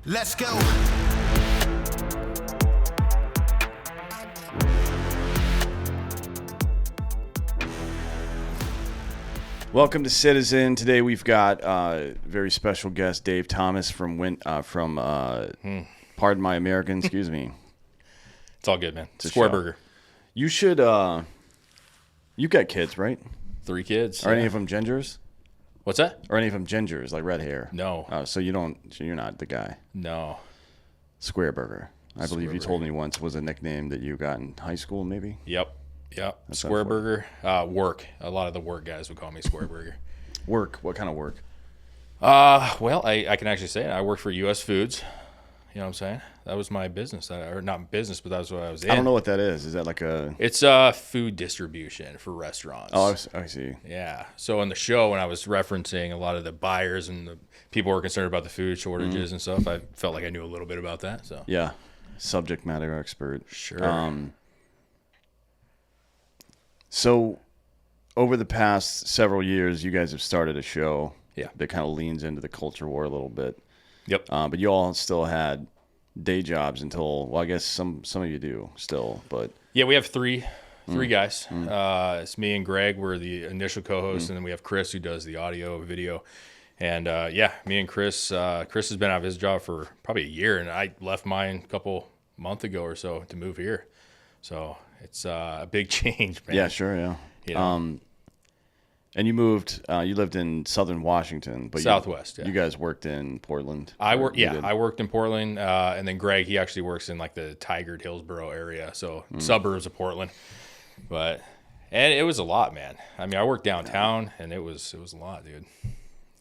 Let's go. Welcome to Citizen. Today we've got very special guest Dave Thomas from Pardon My American. Excuse me. It's all good, man. a Square show. Burger. You should. You got kids, right? 3 kids. Are any of them gingers? What's that? Or any of them gingers, like red hair? No. So you don't. So you're not the guy. No. Square Burger. I believe Square you told me once was a nickname that you got in high school, maybe. Yep. Square Burger. Work. A lot of the work guys would call me Square Burger. Work. What kind of work? Well, I can actually say it. I worked for U.S. Foods. You know what I'm saying? That was my business. Or not business, but that was what I was in. I don't know what that is. Is that like a? It's food distribution for restaurants. Oh, I see. Yeah. So on the show, when I was referencing a lot of the buyers and the people who were concerned about the food shortages and stuff, I felt like I knew a little bit about that. So Yeah. Subject matter expert. Sure. So, over the past several years, you guys have started a show Yeah. that kind of leans into the culture war a little bit. Yep. But you all still had day jobs until, well, I guess some of you do still, but Yeah, we have three guys. It's me and Greg. We're the initial co-hosts, and then we have Chris who does the audio, video, and me and Chris. Chris has been out of his job for probably a year, and I left mine a couple months ago or so to move here. So it's a big change, man. yeah, sure, yeah. You know? And you moved, you lived in Southern Washington, but Southwest, yeah. you guys worked in Portland. I or work. you Yeah, did? I worked in Portland, and then Greg, he actually works in like the Tigard, Hillsboro area, so suburbs of Portland. And it was a lot, man. I mean, I worked downtown, and it was a lot, dude.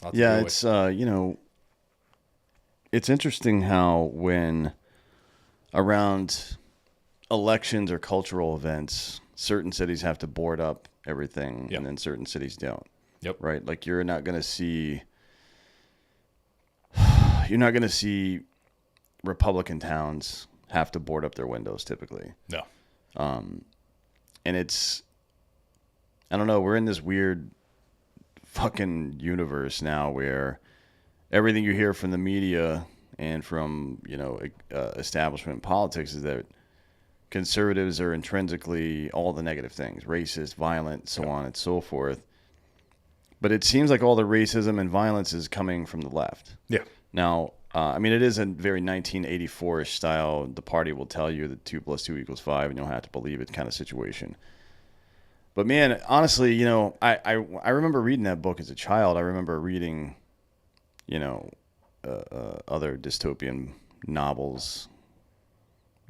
Lot to Yeah, deal it's with. it's interesting how when around elections or cultural events, certain cities have to board up everything, Yep. and then certain cities don't. Yep. Right? Like you're not going to see Republican towns have to board up their windows typically. No. And it's, I don't know, we're in this weird fucking universe now where everything you hear from the media and from, establishment politics is that conservatives are intrinsically all the negative things, racist, violent, so on and so forth. But it seems like all the racism and violence is coming from the left. Yeah. Now, it is a very 1984-ish style. The party will tell you that 2 + 2 = 5, and you'll have to believe it kind of situation. But man, honestly, I remember reading that book as a child. I remember reading, other dystopian novels.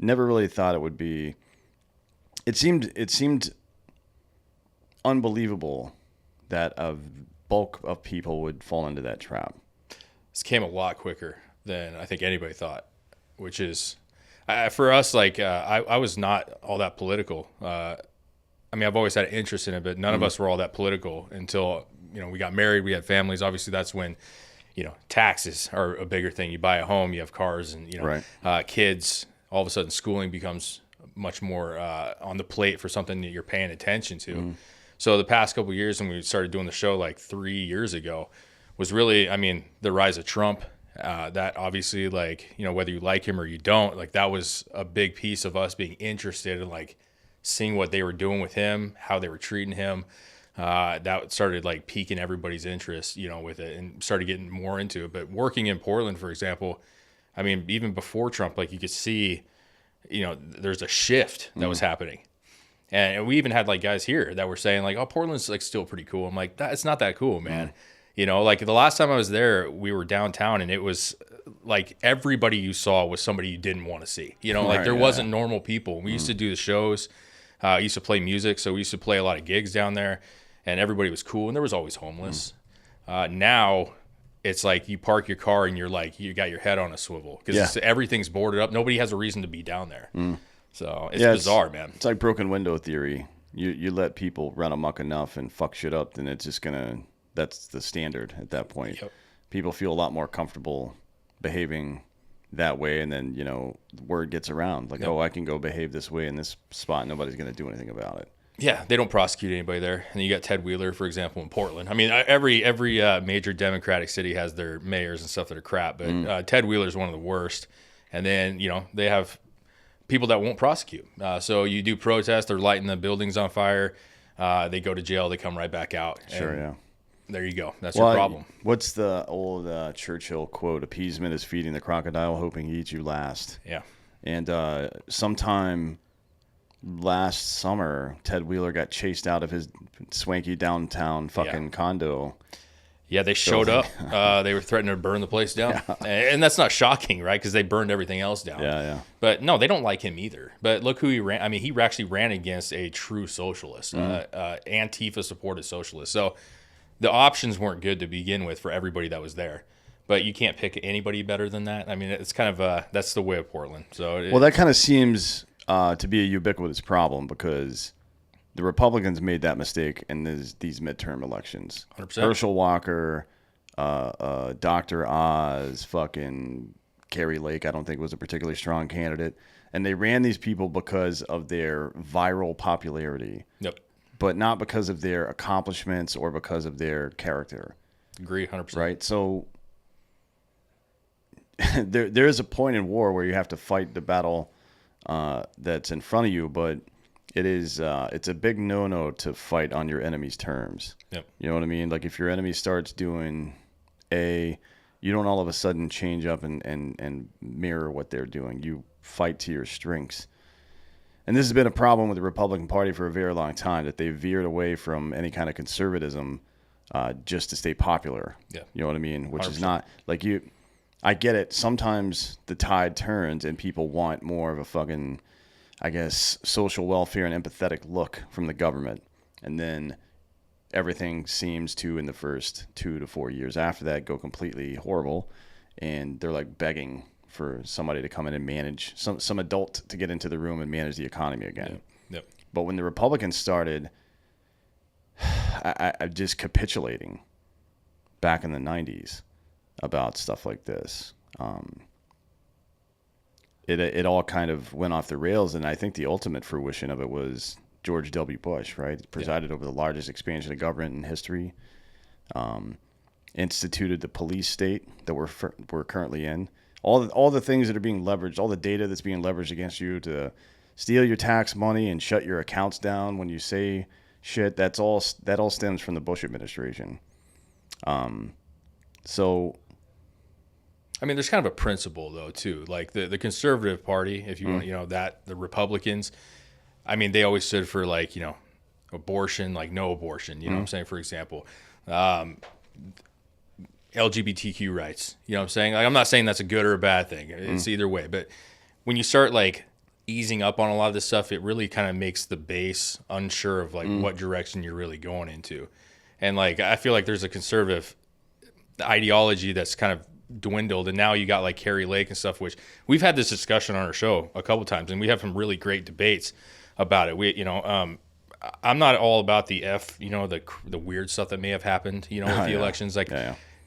Never really thought it would be. It seemed unbelievable that a bulk of people would fall into that trap. This came a lot quicker than I think anybody thought, which is, for us, I was not all that political. I've always had an interest in it, but none of us were all that political until, we got married, we had families. Obviously, that's when, taxes are a bigger thing. You buy a home, you have cars, and, Right. Kids. All of a sudden, schooling becomes much more on the plate for something that you're paying attention to. So the past couple of years, when we started doing the show like 3 years ago, was really, the rise of Trump. That obviously, whether you like him or you don't, that was a big piece of us being interested in seeing what they were doing with him, how they were treating him. That started piquing everybody's interest, with it, and started getting more into it. But working in Portland, for example, even before Trump, you could see, there's a shift that was happening. And we even had guys here that were saying oh, Portland's still pretty cool. I'm like, it's not that cool, man. The last time I was there, we were downtown, and it was everybody you saw was somebody you didn't want to see. Right, there yeah. wasn't normal people. We used to do the shows, used to play music, so we used to play a lot of gigs down there, and everybody was cool, and there was always homeless. Now it's you park your car and you're you got your head on a swivel because everything's boarded up. Nobody has a reason to be down there. So it's bizarre, man. It's like broken window theory. You let people run amok enough and fuck shit up, then it's just that's the standard at that point. Yep. People feel a lot more comfortable behaving that way, and then, the word gets around. Yep. Oh, I can go behave this way in this spot. Nobody's going to do anything about it. Yeah, they don't prosecute anybody there. And you got Ted Wheeler, for example, in Portland. I mean, every major Democratic city has their mayors and stuff that are crap, but Ted Wheeler is one of the worst. And then, they have people that won't prosecute. So you do protests, they're lighting the buildings on fire. They go to jail, they come right back out. Sure, yeah. There you go. That's your problem. What's the old Churchill quote? Appeasement is feeding the crocodile, hoping he eats you last. Yeah. And sometime last summer, Ted Wheeler got chased out of his swanky downtown fucking condo. Yeah, they showed up. They were threatening to burn the place down. Yeah. And that's not shocking, right? Because they burned everything else down. Yeah, yeah. But no, they don't like him either. But look who he ran. I mean, he actually ran against a true socialist, Antifa-supported socialist. So the options weren't good to begin with for everybody that was there. But you can't pick anybody better than that. I mean, it's kind of that's the way of Portland. So that kind of seems to be a ubiquitous problem because the Republicans made that mistake in these midterm elections. 100%. Herschel Walker, Dr. Oz, fucking Carrie Lake, I don't think was a particularly strong candidate. And they ran these people because of their viral popularity. Yep. But not because of their accomplishments or because of their character. Agree, 100%. Right? So there is a point in war where you have to fight the battle that's in front of you, but it's a big no-no to fight on your enemy's terms. Yep. You know what I mean? Like if your enemy starts doing A, you don't all of a sudden change up and mirror what they're doing. You fight to your strengths. And this has been a problem with the Republican Party for a very long time, that they've veered away from any kind of conservatism just to stay popular. Yeah. You know what I mean? Which 100%. is not like I get it. Sometimes the tide turns and people want more of a fucking, I guess, social welfare and empathetic look from the government. And then everything seems to, in the first 2 to 4 years after that, go completely horrible. And they're like begging for somebody to come in and manage, some adult to get into the room and manage the economy again. Yep. But when the Republicans started I just capitulating back in the 90s about stuff like this, it all kind of went off the rails. And I think the ultimate fruition of it was George W. Bush, right? Presided over the largest expansion of government in history, instituted the police state that we're currently in. All the things that are being leveraged, all the data that's being leveraged against you to steal your tax money and shut your accounts down when you say shit, that all stems from the Bush administration. So, I mean, there's kind of a principle though too. Like the conservative party, if you want, that the Republicans, I mean, they always stood for like, abortion, like no abortion. You know what I'm saying? For example, LGBTQ rights. You know what I'm saying? Like, I'm not saying that's a good or a bad thing. It's either way. But when you start like easing up on a lot of this stuff, it really kind of makes the base unsure of like what direction you're really going into. And like, I feel like there's a conservative ideology that's kind of dwindled. And now you got like Carrie Lake and stuff, which we've had this discussion on our show a couple times, and we have some really great debates about it. I'm not all about the the weird stuff that may have happened, with the elections. Like,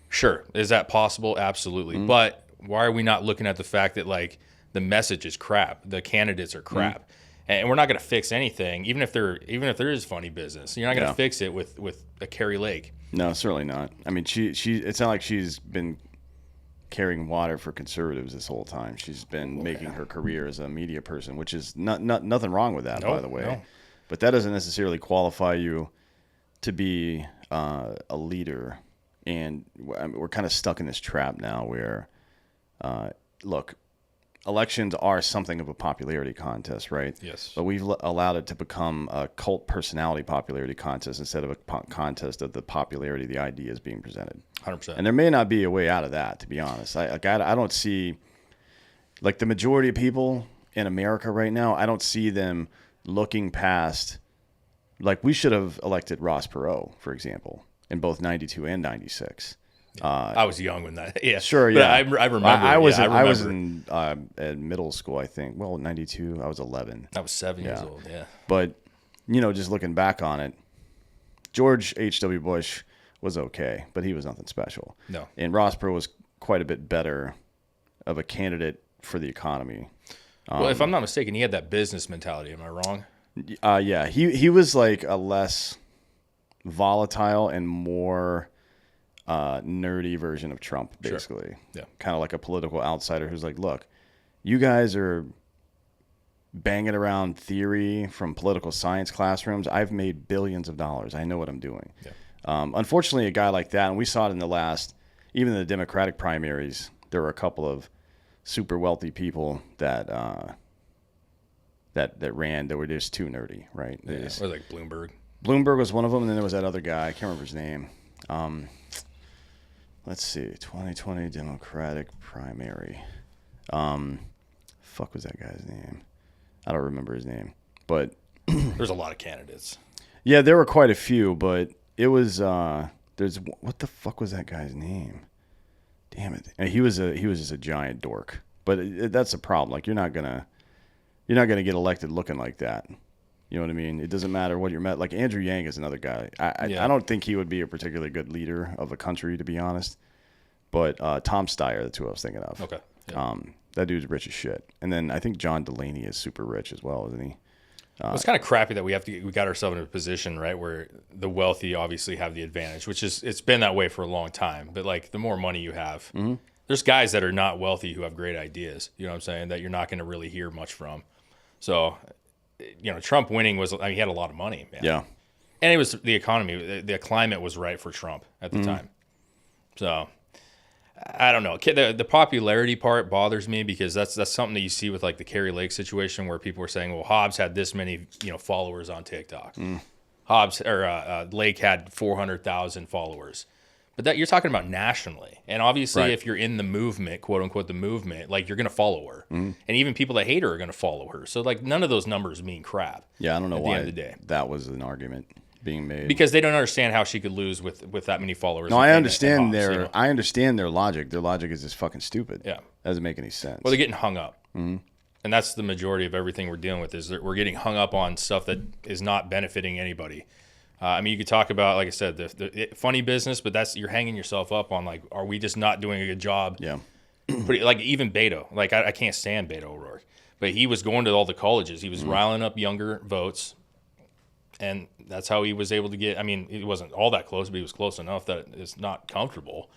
sure, is that possible? Absolutely. But why are we not looking at the fact that like the message is crap, the candidates are crap, and we're not going to fix anything, even if there is funny business. You're not going to fix it with a Carrie Lake. No, certainly not. I mean, she it's not like she's been carrying water for conservatives this whole time. She's been making her career as a media person, which is nothing wrong with that, by the way. No. But that doesn't necessarily qualify you to be a leader. And we're kind of stuck in this trap now where, look, elections are something of a popularity contest, right? Yes. But we've allowed it to become a cult personality popularity contest instead of a contest of the popularity of the ideas being presented. 100%. And there may not be a way out of that, to be honest. I don't see, like, the majority of people in America right now, I don't see them looking past, like, we should have elected Ross Perot, for example, in both 92 and 96. I was young when that. Yeah, sure. But Yeah, I remember. I was in in middle school, I think. Well, 92, I was 11. I was 7 years old. Yeah. But just looking back on it, George H.W. Bush was okay, but he was nothing special. No. And Ross Perot was quite a bit better of a candidate for the economy. Well, if I'm not mistaken, he had that business mentality. Am I wrong? Yeah, he was like a less volatile and more nerdy version of Trump, basically. Yeah. Kind of like a political outsider who's like, look, you guys are banging around theory from political science classrooms. I've made billions of dollars. I know what I'm doing. Yeah. Unfortunately, a guy like that, and we saw it in the last, even in the Democratic primaries, there were a couple of super wealthy people that that ran that were just too nerdy, right? Yeah. Or like Bloomberg. Bloomberg was one of them, and then there was that other guy. I can't remember his name. Let's see, 2020 Democratic primary. Fuck was that guy's name? I don't remember his name, but There's a lot of candidates. yeah, there were quite a few, but it was there's what the fuck was that guy's name? Damn it! And he was just a giant dork. But that's the problem. Like you're not gonna get elected looking like that. You know what I mean? It doesn't matter what you're met. Like Andrew Yang is another guy. I don't think he would be a particularly good leader of a country, to be honest. But Tom Steyer, that's who I was thinking of. Okay. Yeah. That dude's rich as shit. And then I think John Delaney is super rich as well, isn't he? It's kind of crappy that we got ourselves in a position, right, where the wealthy obviously have the advantage, which is it's been that way for a long time. But like the more money you have, there's guys that are not wealthy who have great ideas. You know what I'm saying? That you're not going to really hear much from. So, Trump winning was he had a lot of money, man. Yeah. And it was the economy, the climate was right for Trump at the time. So, I don't know. The popularity part bothers me because that's something that you see with like the Kerry Lake situation where people were saying, well, Hobbs had this many followers on TikTok. Lake had 400,000 followers. But that you're talking about nationally. And obviously Right. if you're in the movement, quote unquote the movement, like you're going to follow her. And even people that hate her are going to follow her. So like none of those numbers mean crap. Yeah, I don't know at why the end of the day. that was an argument being made. Because they don't understand how she could lose with that many followers. No, I and understand Hobbs, their you know? I understand their logic. Their logic is just fucking stupid. Yeah. Doesn't make any sense. Well, they're getting hung up. And that's the majority of everything we're dealing with is that we're getting hung up on stuff that is not benefiting anybody. You could talk about, like I said, the funny business, but you're hanging yourself up on, like, are we just not doing a good job? Yeah. Like, even Beto. Like, I can't stand Beto O'Rourke. But he was going to all the colleges. He was riling up younger votes. And that's how he was able to get, it wasn't all that close, but he was close enough that it's not comfortable,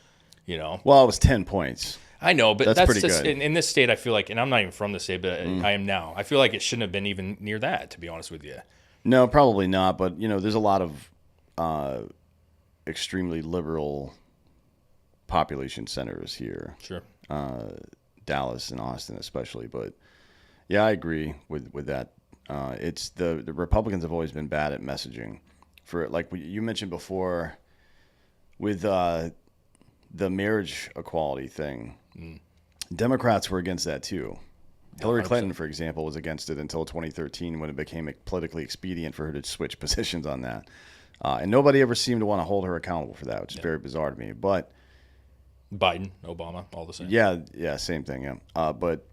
Well, it was 10 points. I know, but That's that's pretty just, good. in this state, I feel like, and I'm not even from the state, but I am now. I feel like it shouldn't have been even near that, to be honest with you. No, probably not. But, there's a lot of extremely liberal population centers here. Sure. Dallas and Austin especially. But, yeah, I agree with that. It's the Republicans have always been bad at messaging. For like you mentioned before with the marriage equality thing. Democrats were against that too. Hillary 100%. Clinton, for example, was against it until 2013 when it became politically expedient for her to switch positions on that. And nobody ever seemed to want to hold her accountable for that, which is very bizarre to me. But Biden, Obama, all the same. yeah, same thing. Yeah, but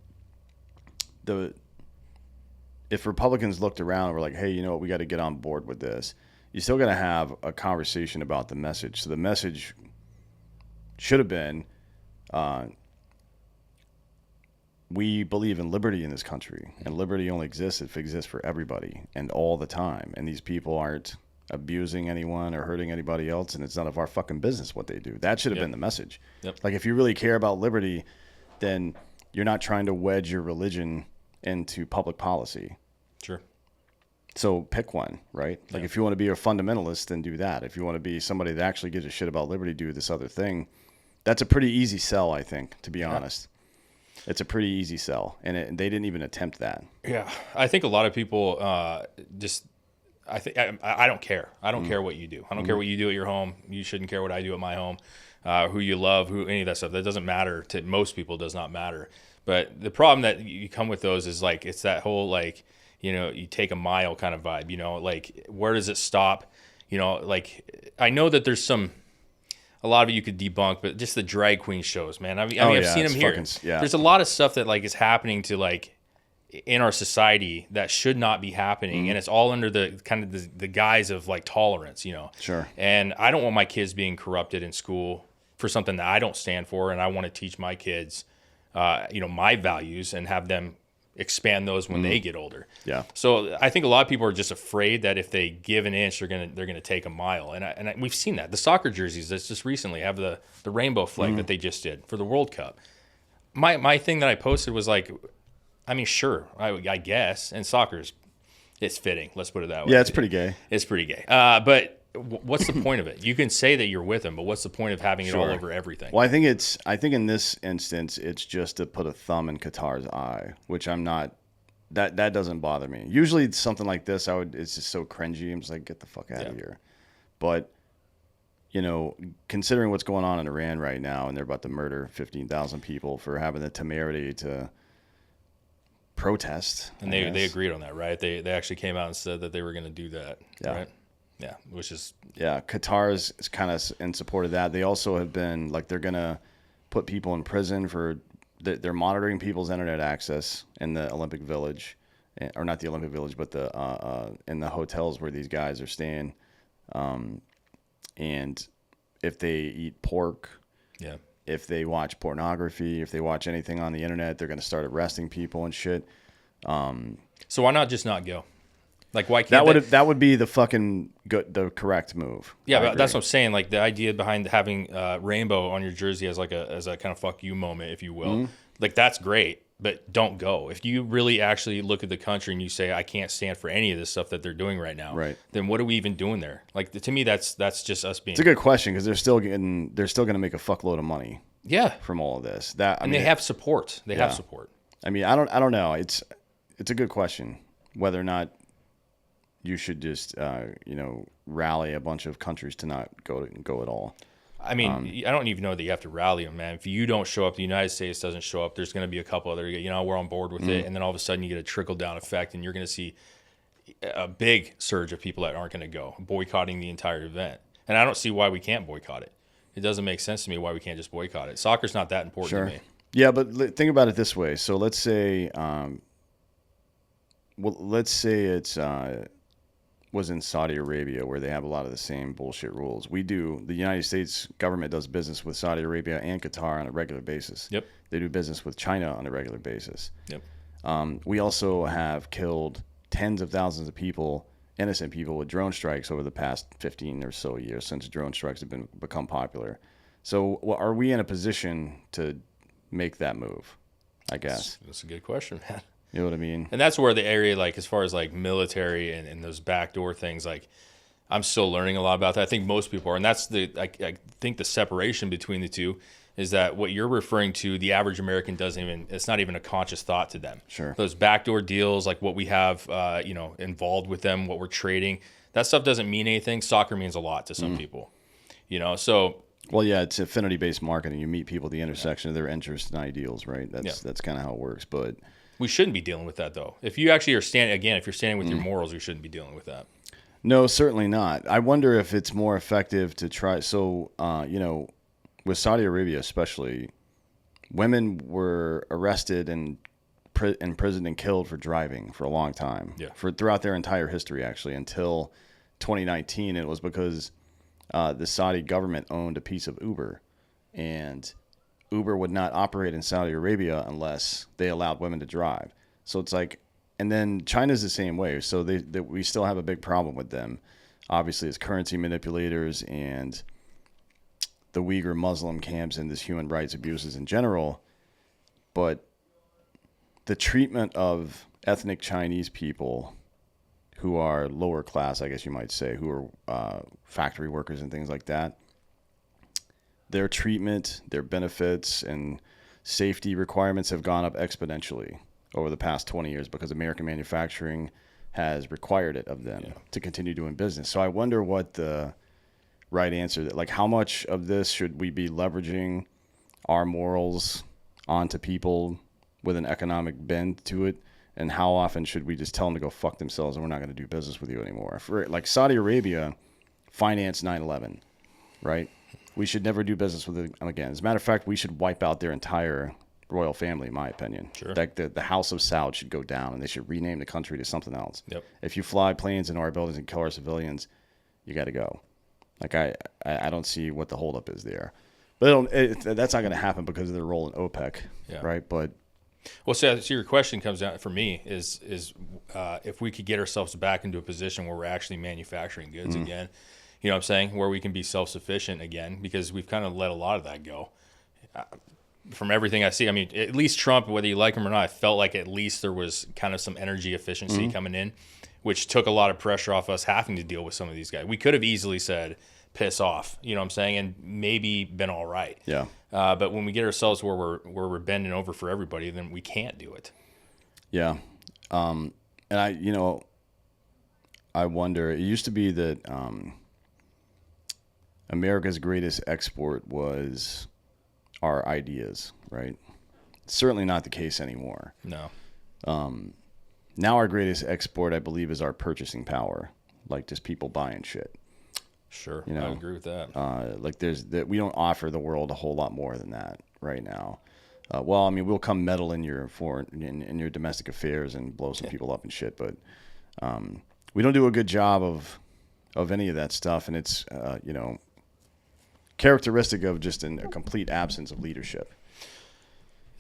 if Republicans looked around and were like, hey, you know what, we got to get on board with this, you still got to have a conversation about the message. So the message should have been, we believe in liberty in this country, and liberty only exists if it exists for everybody and all the time. And these people aren't abusing anyone or hurting anybody else, and it's none of our fucking business what they do. That should have been the message. Yep. Like, if you really care about liberty, then you're not trying to wedge your religion into public policy. Sure. So pick one, right? Like, if you want to be a fundamentalist, then do that. If you want to be somebody that actually gives a shit about liberty, do this other thing. That's a pretty easy sell, I think, to be honest. It's a pretty easy sell, and they didn't even attempt that. Yeah, I think a lot of people I think I don't care. I don't care what you do. I don't care what you do at your home. You shouldn't care what I do at my home. Who you love, any of that stuff. That doesn't matter to most people. Does not matter. But the problem that you come with those is like it's that whole like you take a mile kind of vibe. Like where does it stop? Like I know that there's a lot of it you could debunk, but just the drag queen shows, man. I've seen them here. There's a lot of stuff that like is happening to like in our society that should not be happening, and it's all under the kind of the guise of like tolerance, Sure. And I don't want my kids being corrupted in school for something that I don't stand for, and I want to teach my kids, my values and have them expand those when they get older. Yeah. So I think a lot of people are just afraid that if they give an inch, they're gonna take a mile, and we've seen that. The soccer jerseys that's just recently have the rainbow flag that they just did for the World Cup. My thing that I posted was like, I mean, sure, I guess, and soccer's it's fitting. Let's put it that way. Yeah, it's pretty gay. It's pretty gay. But what's the point of it? You can say that you're with them, but what's the point of having it all over everything? Well, I think in this instance, it's just to put a thumb in Qatar's eye, which I'm not. That doesn't bother me. Usually, something like this, it's just so cringy. I'm just like, get the fuck out of here. But you know, considering what's going on in Iran right now, and they're about to murder 15,000 people for having the temerity to protest, and they agreed on that, right? They actually came out and said that they were going to do that, right? Yeah, which is Qatar is kind of in support of that. They also have been like they're going to put people in prison for they're monitoring people's internet access in the Olympic Village, or not the Olympic Village, but the in the hotels where these guys are staying, and if they eat pork, if they watch pornography, if they watch anything on the internet, they're going to start arresting people and shit. So why not just not go? Like, why can't that would be the the correct move? Yeah, but that's what I'm saying. Like, the idea behind having rainbow on your jersey as a kind of fuck you moment, if you will, like, that's great. But don't go. If you really actually look at the country and you say, I can't stand for any of this stuff that they're doing right now, then what are we even doing there? Like, to me, that's just us being. It's a good question because they're still going to make a fuckload of money. Yeah. From all of this. They have support. They have support. I mean, I don't know. It's a good question whether or not you should just rally a bunch of countries to not go at all. I mean, I don't even know that you have to rally them, man. If you don't show up, the United States doesn't show up, there's going to be a couple other, we're on board with it. And then all of a sudden you get a trickle-down effect, and you're going to see a big surge of people that aren't going to go, boycotting the entire event. And I don't see why we can't boycott it. It doesn't make sense to me why we can't just boycott it. Soccer's not that important to me. Yeah, but think about it this way. So let's say it's was in Saudi Arabia, where they have a lot of the same bullshit rules. The United States government does business with Saudi Arabia and Qatar on a regular basis. Yep. They do business with China on a regular basis. Yep. We also have killed tens of thousands of people, innocent people, with drone strikes over the past 15 or so years since drone strikes have become popular. So are we in a position to make that move? I guess. That's a good question, man. You know what I mean? And that's where the area, like, as far as like military and those backdoor things, like, I'm still learning a lot about that. I think most people are. And that's I think the separation between the two is that what you're referring to, the average American it's not even a conscious thought to them. Sure. Those backdoor deals, like what we have, involved with them, what we're trading, that stuff doesn't mean anything. Soccer means a lot to some people, so. Well, yeah, it's affinity-based marketing. You meet people at the intersection of their interests and ideals, right? That's kind of how it works, but. We shouldn't be dealing with that, though. If you actually are if you're standing with your morals, we shouldn't be dealing with that. No, certainly not. I wonder if it's more effective to try. So, with Saudi Arabia especially, women were arrested and imprisoned and killed for driving for a long time. Yeah. Throughout their entire history, actually, until 2019. It was because the Saudi government owned a piece of Uber, and Uber would not operate in Saudi Arabia unless they allowed women to drive. So it's like, and then China's the same way. So we still have a big problem with them. Obviously, as currency manipulators and the Uyghur Muslim camps and this human rights abuses in general. But the treatment of ethnic Chinese people who are lower class, I guess you might say, who are factory workers and things like that, their treatment, their benefits, and safety requirements have gone up exponentially over the past 20 years because American manufacturing has required it of them to continue doing business. So I wonder what the right answer, like how much of this should we be leveraging our morals onto people with an economic bend to it, and how often should we just tell them to go fuck themselves and we're not going to do business with you anymore? Like Saudi Arabia financed 9/11, right? We should never do business with them again. As a matter of fact, we should wipe out their entire royal family, in my opinion. Sure. Like the House of Saud should go down, and they should rename the country to something else. Yep. If you fly planes into our buildings and kill our civilians, you got to go. Like I don't see what the holdup is there. But that's not going to happen because of their role in OPEC, right? But Well, so your question comes down for me is if we could get ourselves back into a position where we're actually manufacturing goods again, you know what I'm saying, where we can be self-sufficient again, because we've kind of let a lot of that go. From everything I see, I mean, at least Trump, whether you like him or not, I felt like at least there was kind of some energy efficiency coming in, which took a lot of pressure off us having to deal with some of these guys. We could have easily said, piss off, you know what I'm saying, and maybe been all right. Yeah. But when we get ourselves where we're bending over for everybody, then we can't do it. Yeah. And I wonder, it used to be that America's greatest export was our ideas, right? It's certainly not the case anymore. No. Now our greatest export, I believe, is our purchasing power, like just people buying shit. Sure. You know, I agree with that. We don't offer the world a whole lot more than that right now. Well, I mean, we'll come meddle in your in your domestic affairs and blow some people up and shit, but we don't do a good job of any of that stuff, and it's characteristic of just a complete absence of leadership.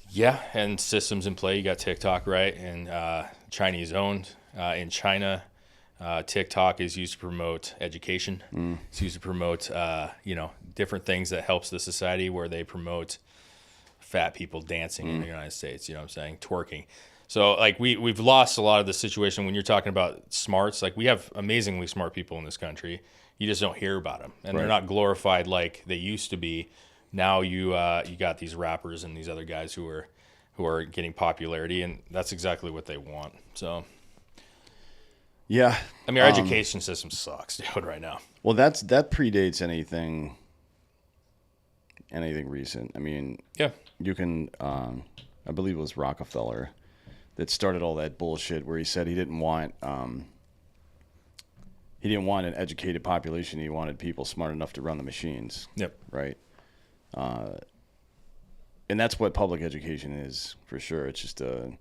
Yeah, and systems in play. You got TikTok, right? And Chinese owned. In China, TikTok is used to promote education. It's used to promote, different things that helps the society, where they promote fat people dancing in the United States, you know what I'm saying? Twerking. So, like, we've lost a lot of the situation when you're talking about smarts. Like, we have amazingly smart people in this country. You just don't hear about them, and they're not glorified like they used to be. Now you got these rappers and these other guys who are getting popularity, and that's exactly what they want. So, yeah, I mean, our education system sucks, dude, right now. Well, that predates anything recent. I mean, Yeah, you can, I believe it was Rockefeller that started all that bullshit, where he said he didn't want an educated population. He wanted people smart enough to run the machines. Yep. Right. And that's what public education is, for sure. It's just a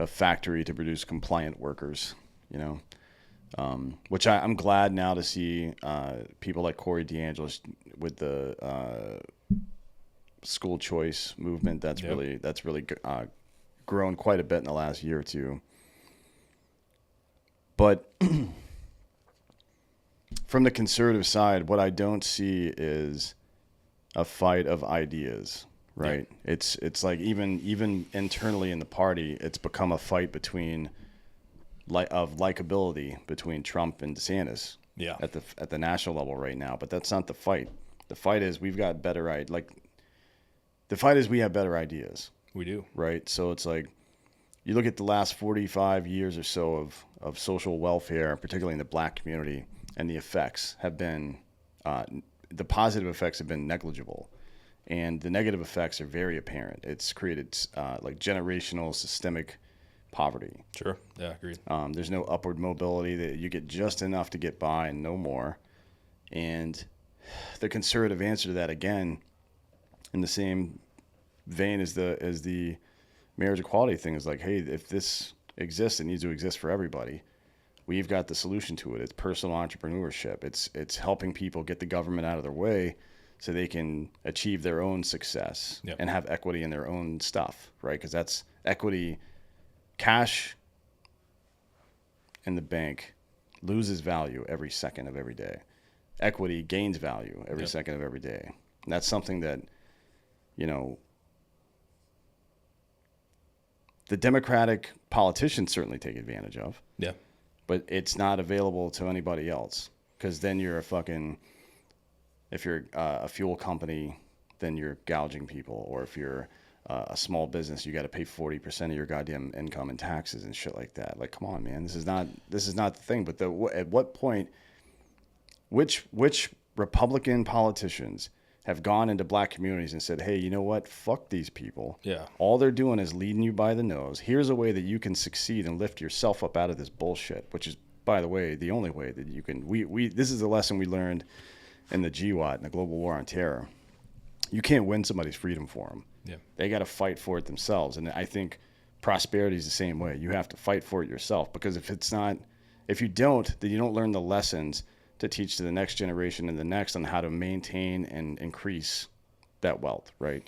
factory to produce compliant workers, which I'm glad now to see people like Corey DeAngelis with the school choice movement. That's really grown quite a bit in the last year or two. But from the conservative side, what I don't see is a fight of ideas, right? Yeah. It's like even internally in the party, it's become a fight of likability between Trump and DeSantis. Yeah. At the national level right now, but that's not the fight. The fight is we have better ideas. We do. Right? So it's like you look at the last 45 years or so of social welfare, particularly in the black community, and the effects have been the positive effects have been negligible, and the negative effects are very apparent. It's created like generational systemic poverty. Sure. Yeah, agreed. There's no upward mobility. That you get just enough to get by and no more. And the conservative answer to that, again, in the same vein as the marriage equality thing, is like, hey, if this exists, it needs to exist for everybody. We've got the solution to it. It's personal entrepreneurship. It's helping people get the government out of their way so they can achieve their own success and have equity in their own stuff, right? Because that's equity. Cash in the bank loses value every second of every day. Equity gains value every second of every day. And that's something that, the Democratic politicians certainly take advantage of. Yeah. But it's not available to anybody else, because then you're if you're a fuel company, then you're gouging people. Or if you're a small business, you got to pay 40% of your goddamn income in taxes and shit like that. Like, come on, man, this is not the thing. But at what point, which Republican politicians have gone into black communities and said, hey, you know what? Fuck these people. Yeah. All they're doing is leading you by the nose. Here's a way that you can succeed and lift yourself up out of this bullshit, which is, by the way, the only way that you can. This is a lesson we learned in the GWOT, in the Global War on Terror. You can't win somebody's freedom for them. Yeah. They got to fight for it themselves. And I think prosperity is the same way. You have to fight for it yourself, because if you don't, then you don't learn the lessons to teach to the next generation and the next on how to maintain and increase that wealth, right?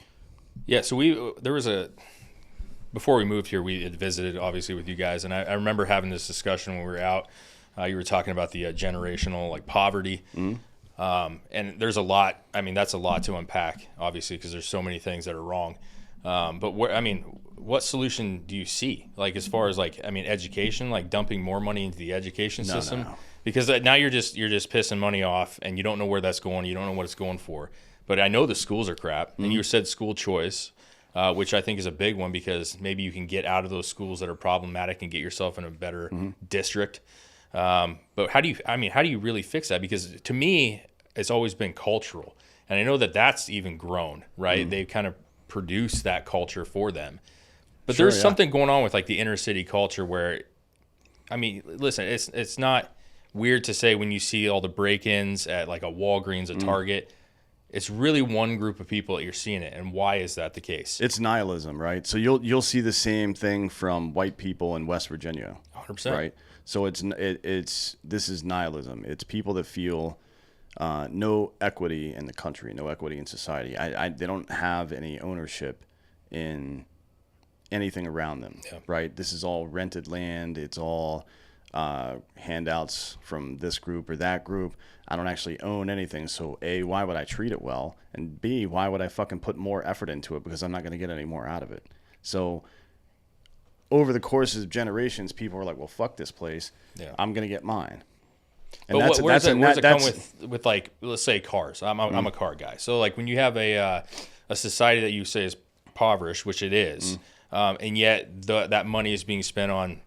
Yeah, so there was before we moved here, we had visited obviously with you guys, and I remember having this discussion when we were out. You were talking about the generational like poverty, and there's a lot. I mean, that's a lot to unpack, obviously, because there's so many things that are wrong. But what solution do you see? Like as far as like, I mean, education, like dumping more money into the education system, no. because now you're just pissing money off, and you don't know where that's going. You don't know what it's going for. But I know the schools are crap, and you said school choice. Which I think is a big one because maybe you can get out of those schools that are problematic and get yourself in a better district. But how do you really fix that? Because to me, it's always been cultural. And I know that that's even grown, right? They've kind of produced that culture for them. But Sure, there's yeah. something going on with like the inner city culture where, I mean, listen, it's not weird to say when you see all the break-ins at like a Walgreens, a Target, it's really one group of people that you're seeing it. And why is that the case? It's nihilism, right? So you'll see the same thing from white people in West Virginia, 100%. right? So this is nihilism. It's people that feel no equity in the country, no equity in society. They don't have any ownership in anything around them, right? This is all rented land. It's all handouts from this group or that group. I don't actually own anything. So A, why would I treat it well? And B, why would I fucking put more effort into it? Because I'm not going to get any more out of it. So over the course of generations, people are like, well, fuck this place. Yeah. I'm going to get mine. And But where does it come with like, let's say cars? I'm a car guy. So like when you have a society that you say is impoverished, which it is, and yet that money is being spent on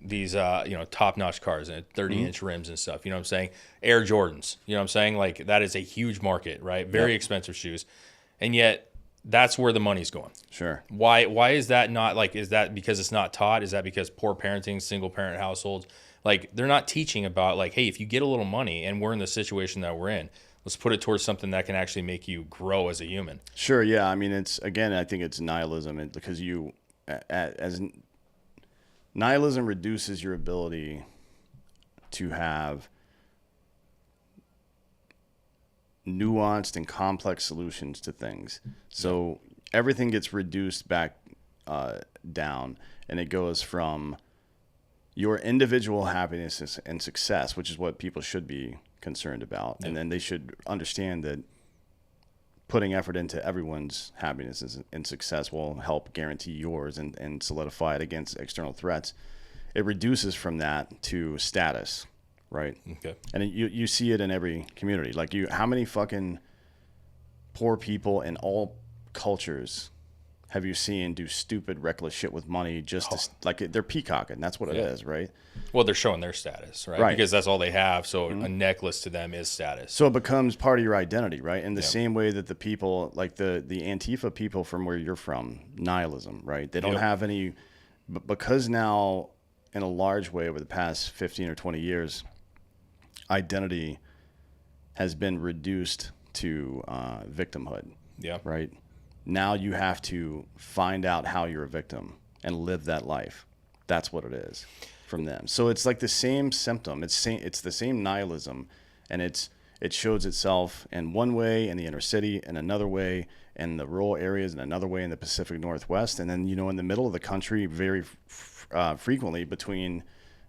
these top-notch cars and 30-inch rims and stuff, you know what I'm saying? Air Jordans, you know what I'm saying? Like that is a huge market, right? Very expensive shoes. And yet that's where the money's going. Sure. Why is that not like, is that because it's not taught? Is that because poor parenting, single parent households? Like they're not teaching about like, hey, if you get a little money and we're in the situation that we're in, let's put it towards something that can actually make you grow as a human. Sure. Yeah. I mean, I think it's nihilism because nihilism reduces your ability to have nuanced and complex solutions to things. So everything gets reduced back down, and it goes from your individual happiness and success, which is what people should be concerned about. And then they should understand that putting effort into everyone's happiness and success will help guarantee yours and solidify it against external threats. It reduces from that to status, right? Okay. And you see it in every community. Like how many fucking poor people in all cultures have you seen do stupid, reckless shit with money just to, like they're peacocking? That's what it is, right? Well, they're showing their status, right? Because that's all they have. So a necklace to them is status. So it becomes part of your identity, right? In the same way that the people, like the Antifa people from where you're from, nihilism, right? They don't have any, because now in a large way over the past 15 or 20 years, identity has been reduced to victimhood, right? Now you have to find out how you're a victim and live that life. That's what it is from them. So it's like the same symptom. It's the same nihilism, and it shows itself in one way in the inner city, in another way in the rural areas, and another way in the Pacific Northwest, and then in the middle of the country, very frequently between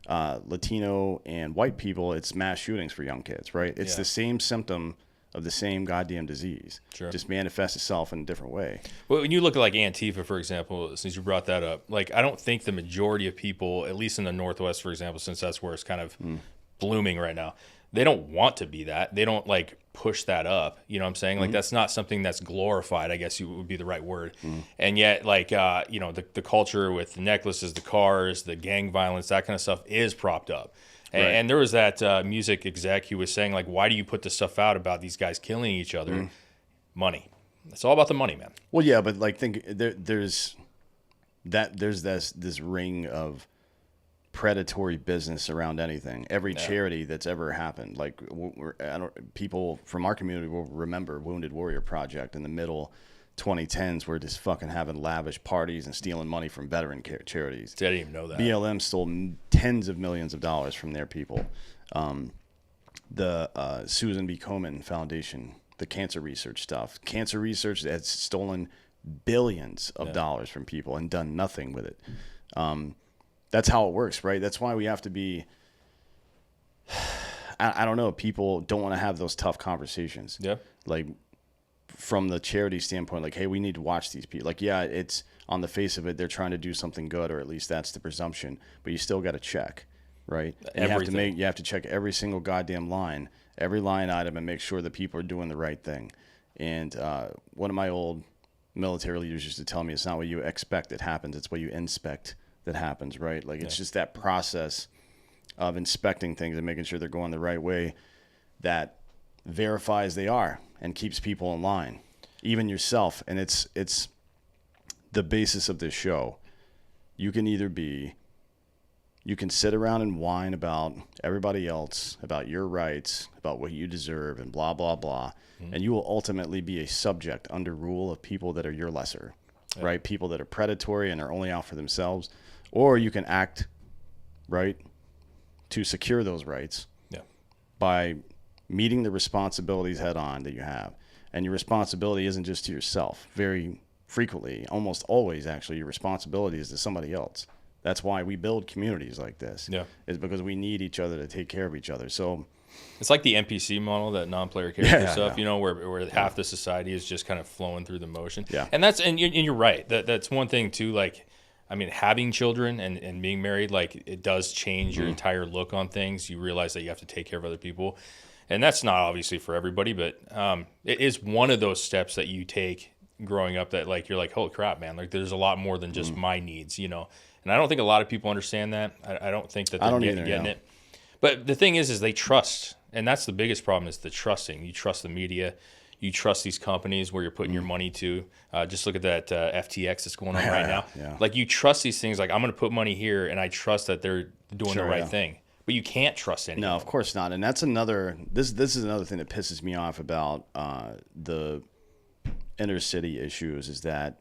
Latino and white people, it's mass shootings for young kids, right? It's the same symptom of the same goddamn disease. Sure. Just manifests itself in a different way. Well, when you look at like Antifa, for example, since you brought that up, like I don't think the majority of people, at least in the Northwest, for example, since that's where it's kind of blooming right now, they don't want to be that. They don't like push that up. You know what I'm saying? Like that's not something that's glorified, I guess would be the right word. And yet like, the culture with the necklaces, the cars, the gang violence, that kind of stuff is propped up. And there was that music exec who was saying, like, why do you put this stuff out about these guys killing each other? Money. It's all about the money, man. Well, yeah, but like there's this ring of predatory business around anything. Every charity that's ever happened, like people from our community will remember Wounded Warrior Project in the middle 2010s were just fucking having lavish parties and stealing money from veteran charities. I didn't even know that. BLM stole tens of millions of dollars from their people. The Susan B. Komen Foundation, the cancer research stuff. Cancer research that's stolen billions of dollars from people and done nothing with it. That's how it works, right? That's why we have to be. I don't know. People don't want to have those tough conversations. Yeah. Like from the charity standpoint, like, hey, we need to watch these people. Like, yeah, it's on the face of it, they're trying to do something good, or at least that's the presumption. But you still got to check, right? And you have to check every single goddamn line, every line item, and make sure that people are doing the right thing. And one of my old military leaders used to tell me, it's not what you expect that happens, it's what you inspect that happens, right? Like, it's just that process of inspecting things and making sure they're going the right way that verifies they are and keeps people in line, even yourself. And it's the basis of this show. You can sit around and whine about everybody else, about your rights, about what you deserve, and blah, blah, blah. And you will ultimately be a subject under rule of people that are your lesser, right? People that are predatory and are only out for themselves. Or you can act, right, to secure those rights by meeting the responsibilities head on that you have. And your responsibility isn't just to yourself. Very frequently, almost always actually, your responsibility is to somebody else. That's why we build communities like this. Is because we need each other to take care of each other. So it's like the NPC model, that non-player character stuff, you know, where half the society is just kind of flowing through the motion. And you're right. That's one thing too. Like, I mean, having children and being married, like, it does change your entire look on things. You realize that you have to take care of other people. And that's not obviously for everybody, but it is one of those steps that you take growing up that, like, you're like, holy crap, man, like, there's a lot more than just my needs, you know. And I don't think a lot of people understand that. I don't think that they're getting it. But the thing is they trust. And that's the biggest problem, is the trusting. You trust the media. You trust these companies where you're putting your money to. Just look at that FTX that's going on right now. Like, you trust these things. Like, I'm going to put money here, and I trust that they're doing the right thing. But you can't trust anyone. No, of course not. And that's another. This is another thing that pisses me off about the inner city issues, is that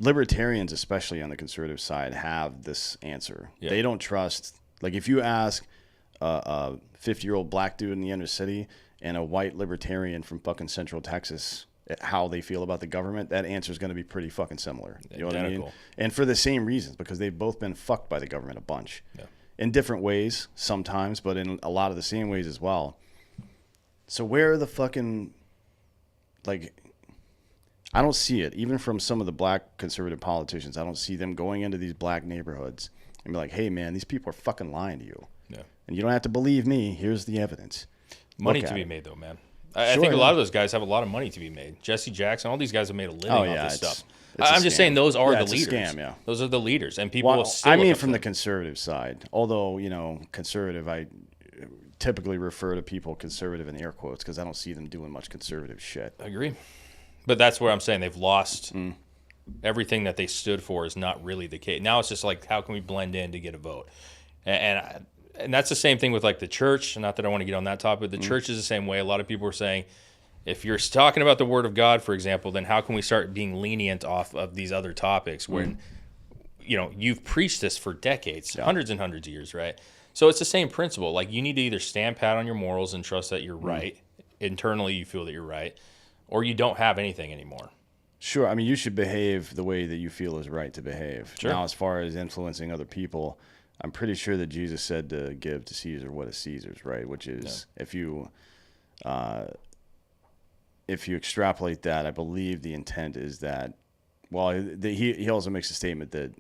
libertarians, especially on the conservative side, have this answer. They don't trust. Like, if you ask a 50-year-old black dude in the inner city and a white libertarian from fucking Central Texas how they feel about the government, that answer is going to be pretty fucking similar. You know what I mean? And for the same reasons, because they've both been fucked by the government a bunch. In different ways sometimes, but in a lot of the same ways as well. So where are the fucking, like, I don't see it. Even from some of the black conservative politicians, I don't see them going into these black neighborhoods and be like, hey, man, these people are fucking lying to you. And you don't have to believe me. Here's the evidence. Money to be made, though, man. I think a lot of those guys have a lot of money to be made. Jesse Jackson, all these guys have made a living off this stuff. I'm just saying those are the leaders. It's a scam, Those are the leaders, and people will still. I mean, from the conservative side, although, you know, conservative, I typically refer to people conservative in air quotes because I don't see them doing much conservative shit. I agree, but that's where I'm saying they've lost everything that they stood for. Is not really the case. Now it's just like, how can we blend in to get a vote, and that's the same thing with, like, the church. Not that I want to get on that topic. The church is the same way. A lot of people are saying, if you're talking about the Word of God, for example, then how can we start being lenient off of these other topics when, you know, you've preached this for decades, hundreds and hundreds of years, right? So it's the same principle. Like, you need to either stand pat on your morals and trust that you're right. Internally, you feel that you're right, or you don't have anything anymore. Sure. I mean, you should behave the way that you feel is right to behave. Sure. Now, as far as influencing other people, I'm pretty sure that Jesus said to give to Caesar what is Caesar's, right? Which is, if you extrapolate that, I believe the intent is that, well, he also makes a statement that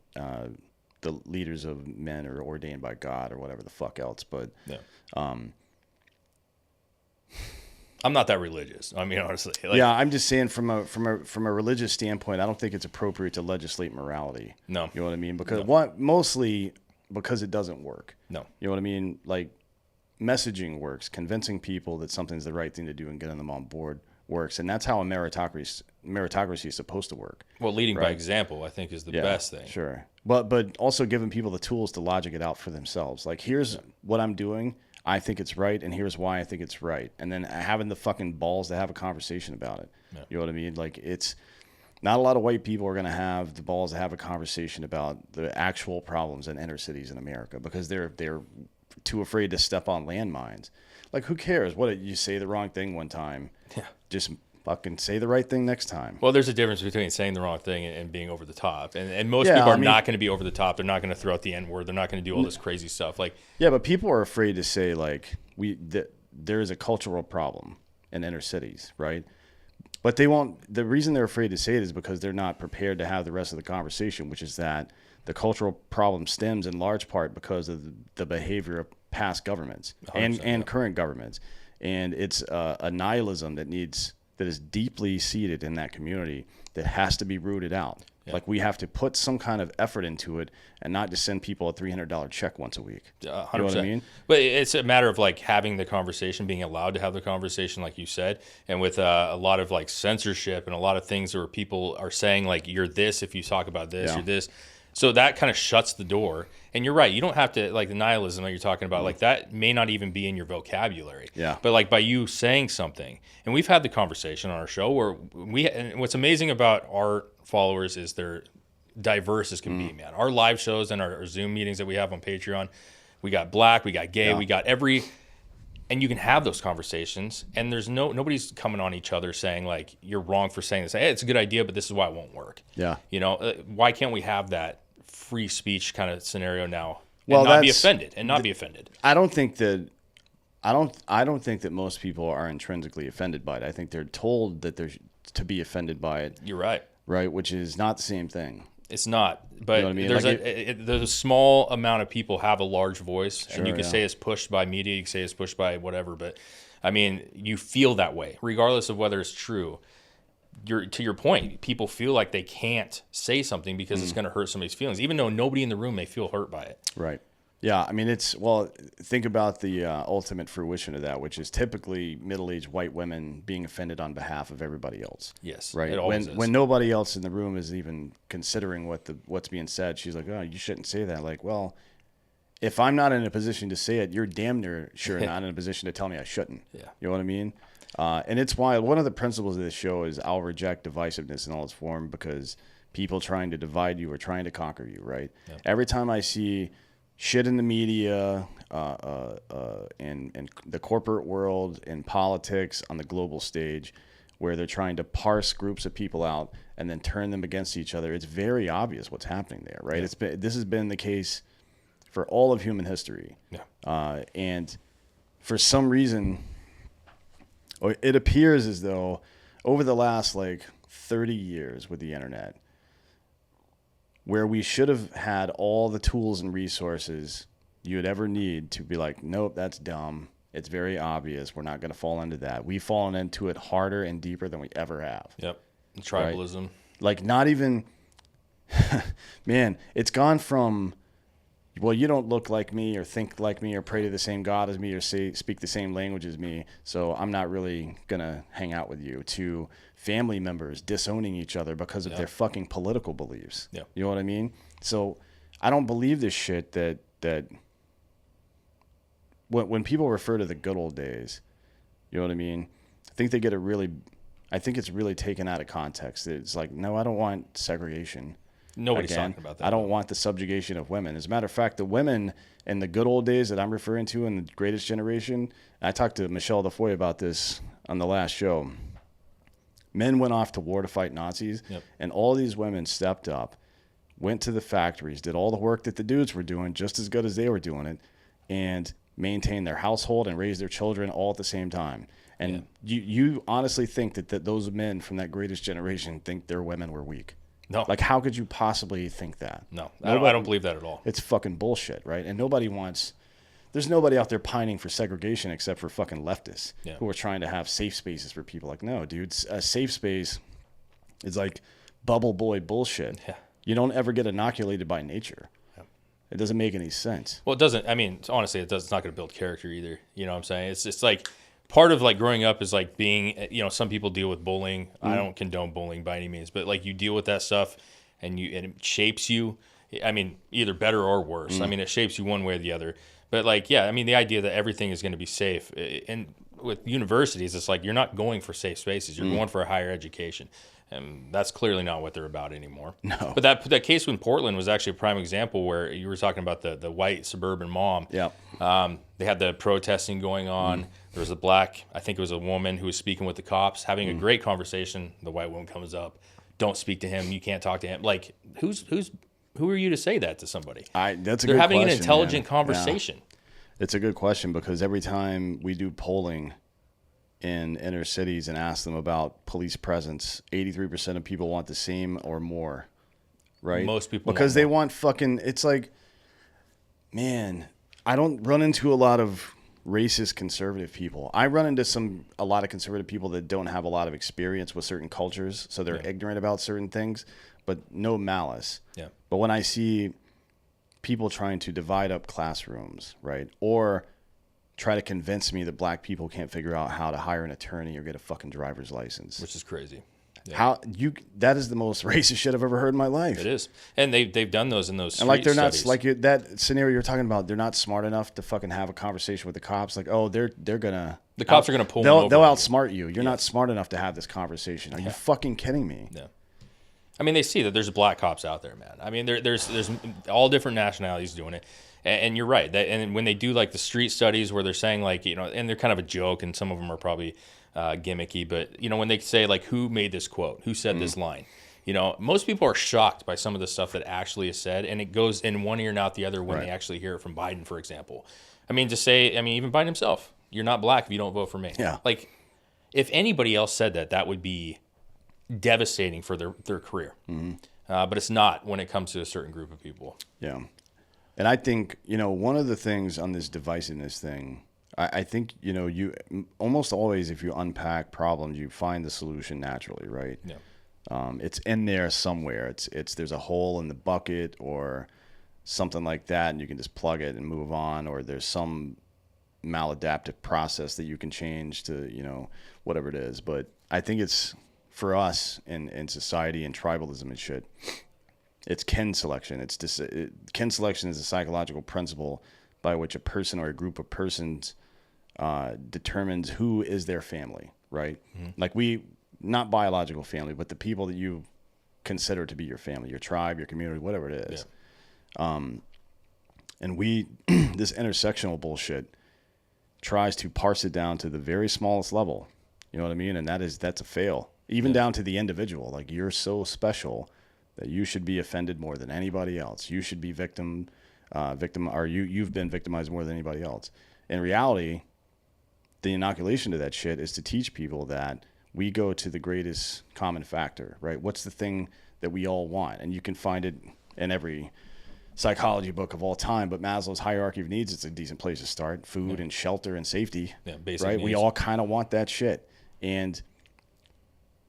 the leaders of men are ordained by God or whatever the fuck else. But I'm not that religious. I mean, honestly. Like, I'm just saying from a religious standpoint, I don't think it's appropriate to legislate morality. No. You know what I mean? Because mostly because it doesn't work. No. You know what I mean? Like, messaging works, convincing people that something's the right thing to do and getting them on board works, and that's how a meritocracy is supposed to work. Well, leading by example, I think, is the best thing. Sure, but also giving people the tools to logic it out for themselves. Like, here's what I'm doing. I think it's right, and here's why I think it's right. And then having the fucking balls to have a conversation about it. You know what I mean? Like, it's not a lot of white people are going to have the balls to have a conversation about the actual problems in inner cities in America because they're too afraid to step on landmines. Like, who cares? What, you say the wrong thing one time, just fucking say the right thing next time. Well, there's a difference between saying the wrong thing and being over the top. And most Yeah, people are I mean- not going to be over the top. They're not going to throw out the N word. They're not going to do all this crazy stuff. Like, Yeah, but people are afraid to say like there is a cultural problem in inner cities, right? But they won't. The reason they're afraid to say it is because they're not prepared to have the rest of the conversation, which is that the cultural problem stems in large part because of the behavior of past governments and current governments, and it's a nihilism that is deeply seated in that community that has to be rooted out. Yeah. Like we have to put some kind of effort into it and not just send people a $300 check once a week. 100%. You know what I mean? But it's a matter of like having the conversation, being allowed to have the conversation, like you said, and with a lot of like censorship and a lot of things where people are saying like you're this if you talk about this, Yeah. you're this. So that kind of shuts the door. And you're right. You don't have to, like the nihilism that you're talking about, like that may not even be in your vocabulary. Yeah. But like by you saying something, and we've had the conversation on our show where and what's amazing about our followers is they're diverse as can be, man. Our live shows and our Zoom meetings that we have on Patreon, we got black, we got gay, Yeah. we got and you can have those conversations, and there's nobody's coming on each other saying like you're wrong for saying this. Hey, it's a good idea, but this is why it won't work. Yeah. You know, why can't we have that free speech kind of scenario now and Well, not be that's- offended and not be offended? I don't think that most people are intrinsically offended by it. I think they're told that they're to be offended by it, You're right. right? Which is not the same thing. It's not, but what I mean? there's Like there's a small amount of people have a large voice, and you Sure, can yeah. say it's pushed by media, you can say it's pushed by whatever, but I mean, you feel that way, regardless of whether it's true. To your point, people feel like they can't say something because it's going to hurt somebody's feelings, even though nobody in the room may feel hurt by it. Right. Yeah. I mean, think about the ultimate fruition of that, which is typically middle-aged white women being offended on behalf of everybody else. Yes, Right. it always is. When nobody else in the room is even considering what's being said, she's like, "Oh, you shouldn't say that." Like, well, if I'm not in a position to say it, you're damn near sure not in a position to tell me I shouldn't. Yeah. You know what I mean? And it's why one of the principles of this show is I'll reject divisiveness in all its form, because people trying to divide you or trying to conquer you, right? Yep. Every time I see shit in the media, in the corporate world, in politics, on the global stage, where they're trying to parse groups of people out and then turn them against each other, it's very obvious what's happening there, right? Yeah. This has been the case for all of human history. Yeah. And for some reason, it appears as though over the last 30 years with the internet, where we should have had all the tools and resources you would ever need to be like, nope, that's dumb. It's very obvious. We're not going to fall into that. We've fallen into it harder and deeper than we ever have. Yep. Tribalism. Like, not even, man, it's gone from, well, you don't look like me or think like me or pray to the same God as me or speak the same language as me, so I'm not really going to hang out with you, to family members disowning each other because of their fucking political beliefs. Yeah. You know what I mean? So I don't believe this shit that when people refer to the good old days, you know what I mean? I think it's really taken out of context. It's like, no, I don't want segregation. Nobody's Again, talking about that. I don't want the subjugation of women. As a matter of fact, the women in the good old days that I'm referring to in the greatest generation, I talked to Michelle Defoy about this on the last show. Men went off to war to fight Nazis, Yep. and all these women stepped up, went to the factories, did all the work that the dudes were doing just as good as they were doing it, and maintained their household and raised their children all at the same time. And you honestly think that those men from that greatest generation think their women were weak? No. Like, how could you possibly think that? No. I don't believe that at all. It's fucking bullshit, right? And there's nobody out there pining for segregation except for fucking leftists who are trying to have safe spaces for people. Like, no, dude, a safe space is like bubble boy bullshit. Yeah. You don't ever get inoculated by nature. It doesn't make any sense. Well, it doesn't. I mean, honestly, it's not going to build character either. You know what I'm saying? It's just like part of like growing up is like being, some people deal with bullying. I don't condone bullying by any means, but like you deal with that stuff and it shapes you. I mean, either better or worse. I mean, it shapes you one way or the other. But like, yeah, I mean, the idea that everything is going to be safe, and with universities, it's like you're not going for safe spaces. You're going for a higher education. And that's clearly not what they're about anymore. No. But that case in Portland was actually a prime example where you were talking about the white suburban mom. Yeah. They had the protesting going on. There was a black, I think it was a woman who was speaking with the cops, having a great conversation. The white woman comes up, don't speak to him. You can't talk to him. Like, who are you to say that to somebody? That's a They're good having question, an intelligent man. conversation. Yeah. It's a good question because every time we do polling in inner cities and ask them about police presence, 83% of people want the same or more, right? Most people because want they more. want fucking. It's like, man, I don't run into a lot of racist conservative people. I run into a lot of conservative people that don't have a lot of experience with certain cultures, so they're ignorant about certain things, but no malice. Yeah. But when I see people trying to divide up classrooms, right, or try to convince me that black people can't figure out how to hire an attorney or get a fucking driver's license, Which is crazy. Yeah. That is the most racist shit I've ever heard in my life. It is. And they've done those in those street And like they're not studies. like that scenario you're talking about. They're not smart enough to fucking have a conversation with the cops. Like, oh, they're gonna The cops are gonna pull them They'll over on you. outsmart you. You're not smart enough to have this conversation. Are you fucking kidding me? Yeah. I mean, they see that there's black cops out there, man. I mean, there's all different nationalities doing it. And you're right. And when they do like the street studies where they're saying like, you know, and they're kind of a joke and some of them are probably gimmicky, but you know, when they say like, who made this quote, who said this line, you know, most people are shocked by some of the stuff that actually is said, and it goes in one ear and out the other when they actually hear it from Biden, for example. I mean, even Biden himself, you're not black if you don't vote for me. Yeah. Like, if anybody else said that, that would be devastating for their career. But it's not when it comes to a certain group of people. Yeah. And I think, you know, one of the things on this divisiveness thing, I think, you know, you almost always, if you unpack problems, you find the solution naturally, right? Yeah. It's in there somewhere. There's a hole in the bucket or something like that, and you can just plug it and move on, or there's some maladaptive process that you can change to, you know, whatever it is. But I think it's, for us in society and tribalism and shit, it's kin selection. Kin selection is a psychological principle by which a person or a group of persons determines who is their family, right? Like not biological family, but the people that you consider to be your family, your tribe, your community, whatever it is. Yeah. And this intersectional bullshit tries to parse it down to the very smallest level. You know what I mean? And that's a fail. Even down to the individual. Like, you're so special that you should be offended more than anybody else. You should be you've been victimized more than anybody else. In reality, the inoculation to that shit is to teach people that we go to the greatest common factor, right? What's the thing that we all want? And you can find it in every psychology book of all time, but Maslow's hierarchy of needs, it's a decent place to start. Food and shelter and safety, basic right? needs. We all kind of want that shit. And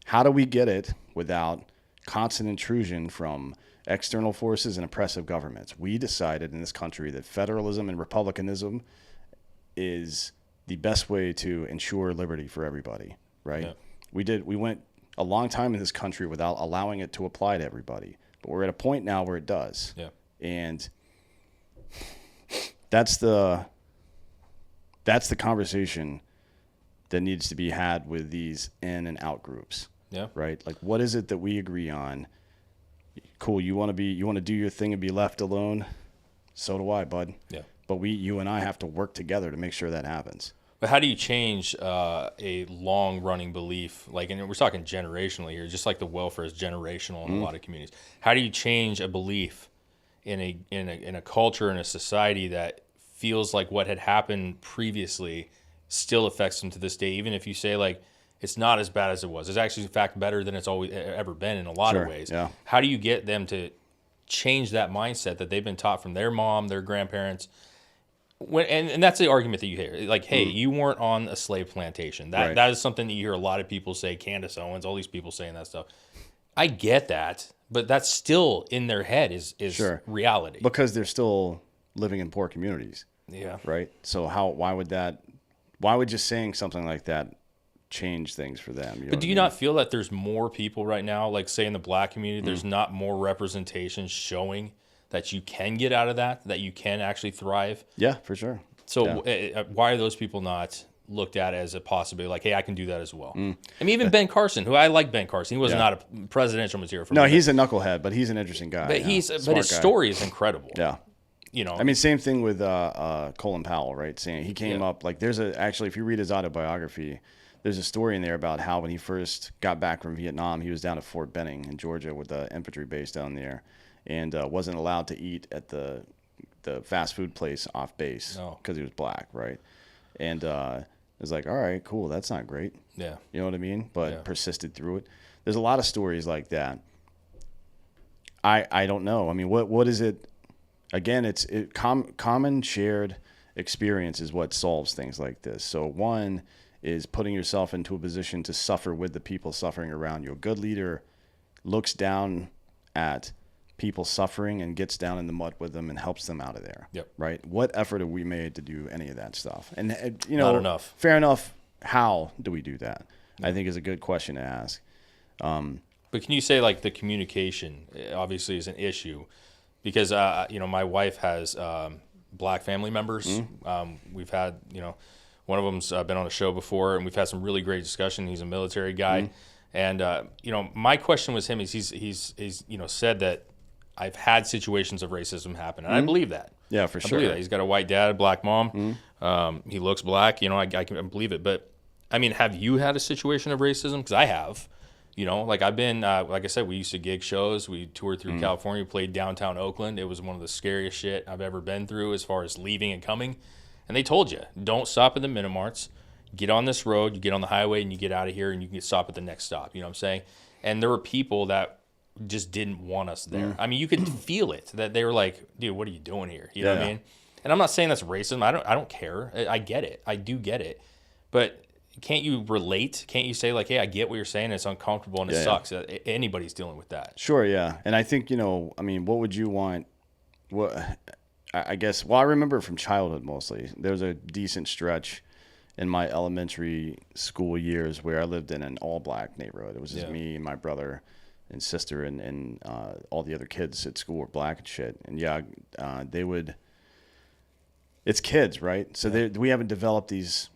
how do we get it without constant intrusion from external forces and oppressive governments? We decided in this country that federalism and republicanism is the best way to ensure liberty for everybody, right? Yeah. We went a long time in this country without allowing it to apply to everybody, but we're at a point now where it does. Yeah. And that's the conversation that needs to be had with these in and out groups. Yeah. Right? Like, what is it that we agree on? Cool, you want to do your thing and be left alone? So do I, bud. Yeah. But you and I have to work together to make sure that happens. But how do you change a long-running belief? Like, and we're talking generationally here, just like the welfare is generational in a lot of communities. How do you change a belief in a culture, in a society that feels like what had happened previously still affects them to this day, even if you say, like, it's not as bad as it was. It's actually, in fact, better than it's always ever been in a lot of ways. Yeah. How do you get them to change that mindset that they've been taught from their mom, their grandparents? And that's the argument that you hear. Like, hey, you weren't on a slave plantation. That is something that you hear a lot of people say, Candace Owens, all these people saying that stuff. I get that, but that's still in their head is reality. Because they're still living in poor communities. Yeah. Right? So why would just saying something like that change things for them? But do you not feel that there's more people right now, like say in the black community, there's not more representation showing that you can get out of that you can actually thrive? Yeah, for sure. So why are those people not looked at as a possibility, like, hey, I can do that as well. I mean, even Ben Carson, who I like Ben Carson, he was not a presidential material for me. No, he's a knucklehead, but he's an interesting guy. But but his story is incredible. Yeah. You know, I mean, same thing with Colin Powell, right? Saying he came up like actually, if you read his autobiography, there's a story in there about how when he first got back from Vietnam, he was down at Fort Benning in Georgia with the infantry base down there, and wasn't allowed to eat at the fast food place off base because he was black, right? And it's like, all right, cool, that's not great. Yeah, you know what I mean? But persisted through it. There's a lot of stories like that. I don't know. I mean, what is it? Again, common shared experience is what solves things like this. So one is putting yourself into a position to suffer with the people suffering around you. A good leader looks down at people suffering and gets down in the mud with them and helps them out of there. Yep. Right? What effort have we made to do any of that stuff? And you know, not enough. Fair enough. How do we do that? I think is a good question to ask. But can you say, like, the communication obviously is an issue? Because, you know, my wife has black family members. We've had, you know, one of them's been on a show before, and we've had some really great discussion. He's a military guy. And, you know, my question was him is he's you know, said that I've had situations of racism happen. And I believe that. Yeah, for I sure. believe that. He's got a white dad, a black mom. He looks black. You know, I can believe it. But, I mean, have you had a situation of racism? Because I have. You know, like I've been, like I said, we used to gig shows. We toured through California, played downtown Oakland. It was one of the scariest shit I've ever been through as far as leaving and coming. And they told you, don't stop at the Minimarts. Get on this road, you get on the highway, and you get out of here, and you can stop at the next stop. You know what I'm saying? And there were people that just didn't want us there. I mean, you could feel it, that they were like, dude, what are you doing here? You know what I mean? And I'm not saying that's racism. I don't care. I get it. I do get it. But can't you relate? Can't you say, like, hey, I get what you're saying, it's uncomfortable and it sucks. Anybody's dealing with that. Sure, yeah. And I think, you know, I mean, what would you want? What I guess, well, I remember from childhood mostly. There was a decent stretch in my elementary school years where I lived in an all-black neighborhood. It was just me and my brother and sister, and all the other kids at school were black and shit. And they would, it's kids, right? So we haven't developed these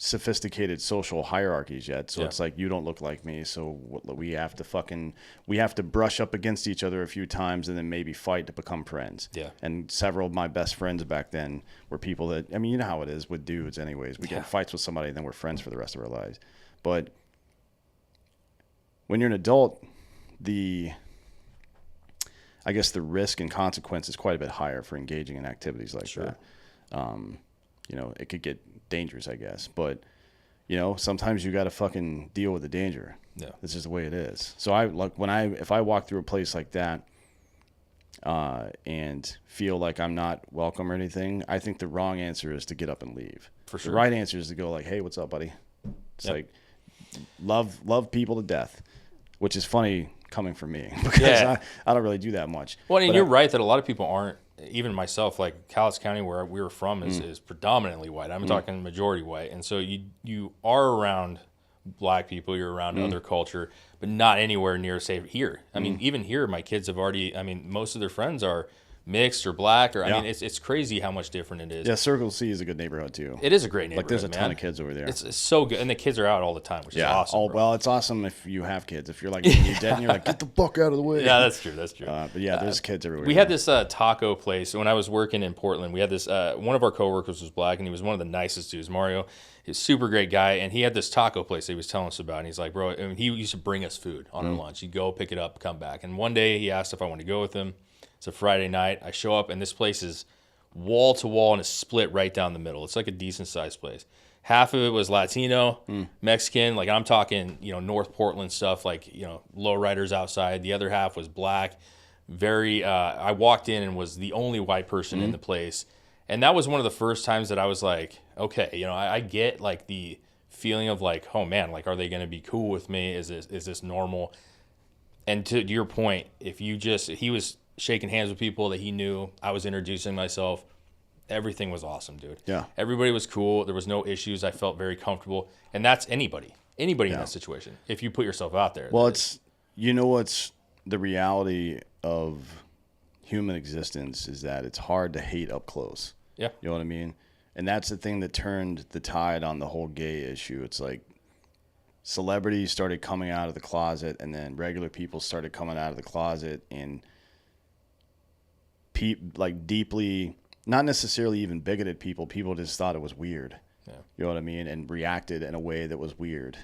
sophisticated social hierarchies yet, so it's like, you don't look like me, so we have to brush up against each other a few times and then maybe fight to become friends. And several of my best friends back then were people that, I mean, you know how it is with dudes anyways, we get in fights with somebody and then we're friends for the rest of our lives. But when you're an adult, I guess the risk and consequence is quite a bit higher for engaging in activities like that. You know, it could get dangerous, I guess. But, you know, sometimes you got to fucking deal with the danger. Yeah. This is the way it is. So if I walk through a place like that and feel like I'm not welcome or anything, I think the wrong answer is to get up and leave. For sure. The right answer is to go like, hey, what's up, buddy? It's like, love people to death, which is funny coming from me because I don't really do that much. Well, and you're right that a lot of people aren't. Even myself, like Cowlitz County, where we were from, is predominantly white. I'm talking majority white, and so you are around black people, you're around other culture, but not anywhere near, say, here. I mean, even here, my kids have already. I mean, most of their friends are mixed or black, or I mean, it's crazy how much different it is. Yeah, Circle C is a good neighborhood too. It is a great neighborhood. Like, there's a ton of kids over there. It's so good, and the kids are out all the time, which is awesome. Well, it's awesome if you have kids. If you're like, you're dead and you're like, get the fuck out of the way. Yeah, that's true. That's true. But yeah, there's kids everywhere. We had this taco place when I was working in Portland. We had this. One of our coworkers was black, and he was one of the nicest dudes. Mario, he's a super great guy, and he had this taco place that he was telling us about. And he's like, bro, and he used to bring us food on our lunch. He'd go pick it up, come back, and one day he asked if I wanted to go with him. It's a Friday night. I show up, and this place is wall to wall, and it's split right down the middle. It's like a decent sized place. Half of it was Latino, Mexican, like I'm talking, you know, North Portland stuff, like, you know, lowriders outside. The other half was black. I walked in and was the only white person in the place. And that was one of the first times that I was like, okay, you know, I get like the feeling of like, oh man, like, are they going to be cool with me? Is this normal? And to your point, he was shaking hands with people that he knew. I was introducing myself. Everything was awesome, dude. Yeah. Everybody was cool. There was no issues. I felt very comfortable. And that's anybody in that situation, if you put yourself out there. Well, what's the reality of human existence is that it's hard to hate up close. Yeah. You know what I mean? And that's the thing that turned the tide on the whole gay issue. It's like celebrities started coming out of the closet, and then regular people started coming out of the closet, and like deeply, not necessarily even bigoted people just thought it was weird. Yeah. You know what I mean? And reacted in a way that was weird,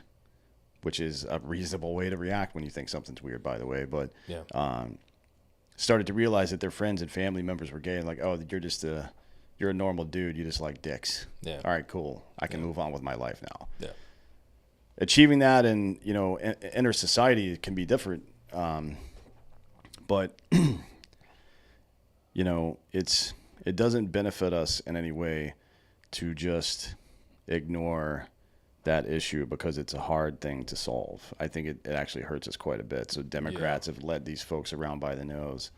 which is a reasonable way to react when you think something's weird, by the way. But started to realize that their friends and family members were gay, and like, oh, you're a normal dude. You just like dicks. Yeah. All right, cool. I can move on with my life now. Yeah. Achieving that in, inner society can be different. But, it doesn't benefit us in any way to just ignore that issue because it's a hard thing to solve. I think it actually hurts us quite a bit. So Democrats have led these folks around by the nose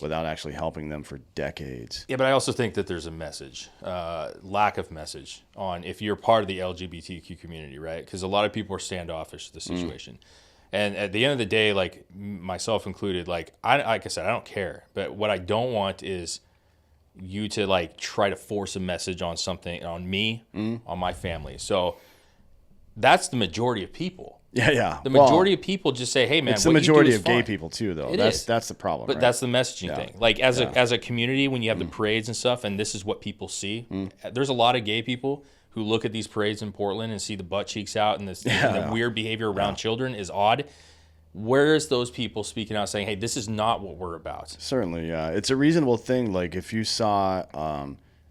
without actually helping them for decades. Yeah, but I also think that there's a message, lack of message on if you're part of the LGBTQ community, right? Because a lot of people are standoffish to the situation. And at the end of the day, like myself included, like I said, I don't care. But what I don't want is you to like try to force a message on something, on me, on my family. So that's the majority of people. Yeah. The majority of people just say, "Hey, man, it's the majority of gay people too, though. That's the problem. But right? that's the messaging thing. Like as a community, when you have the parades and stuff, and this is what people see. There's a lot of gay people who look at these parades in Portland and see the butt cheeks out and the weird behavior around children is odd. Where's those people speaking out saying, "Hey, this is not what we're about"? Certainly, yeah. It's a reasonable thing. Like if you saw,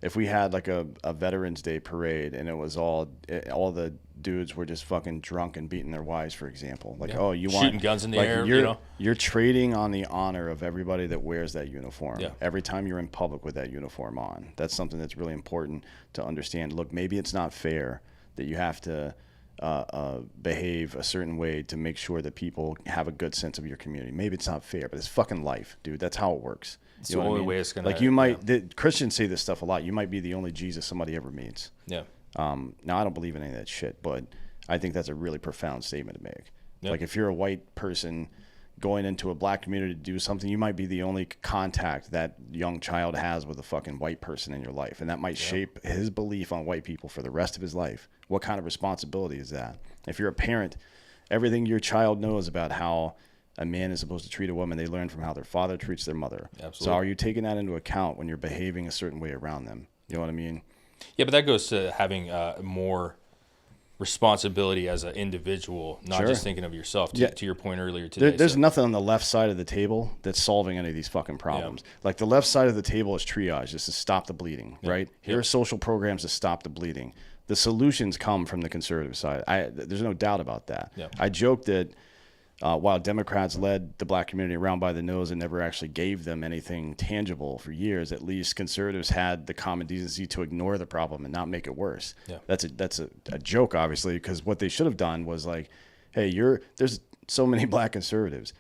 if we had like a Veterans Day parade and it was all the dudes were just fucking drunk and beating their wives, for example. Like, oh, you want shooting guns in the like, air? You're trading on the honor of everybody that wears that uniform. Yeah. Every time you're in public with that uniform on, that's something that's really important to understand. Look, maybe it's not fair that you have to behave a certain way to make sure that people have a good sense of your community. Maybe it's not fair, but it's fucking life, dude. That's how it works. It's the only way it's gonna. Like you might, Christians say this stuff a lot. You might be the only Jesus somebody ever meets. Yeah. Now I don't believe in any of that shit, but I think that's a really profound statement to make. Yep. Like if you're a white person going into a black community to do something, you might be the only contact that young child has with a fucking white person in your life, and that might shape his belief on white people for the rest of his life. What kind of responsibility is that? If you're a parent, everything your child knows about how a man is supposed to treat a woman, they learn from how their father treats their mother. Absolutely. So are you taking that into account when you're behaving a certain way around them? You know what I mean? Yeah, but that goes to having more responsibility as an individual, not just thinking of yourself. To your point earlier today, there's nothing on the left side of the table that's solving any of these fucking problems. Like the left side of the table is triage, just to stop the bleeding, right? Here are social programs to stop the bleeding. The solutions come from the conservative side. There's no doubt about that. I joke that while Democrats led the black community around by the nose and never actually gave them anything tangible for years, at least conservatives had the common decency to ignore the problem and not make it worse. That's a joke, obviously, because what they should have done was like, hey, there's so many black conservatives.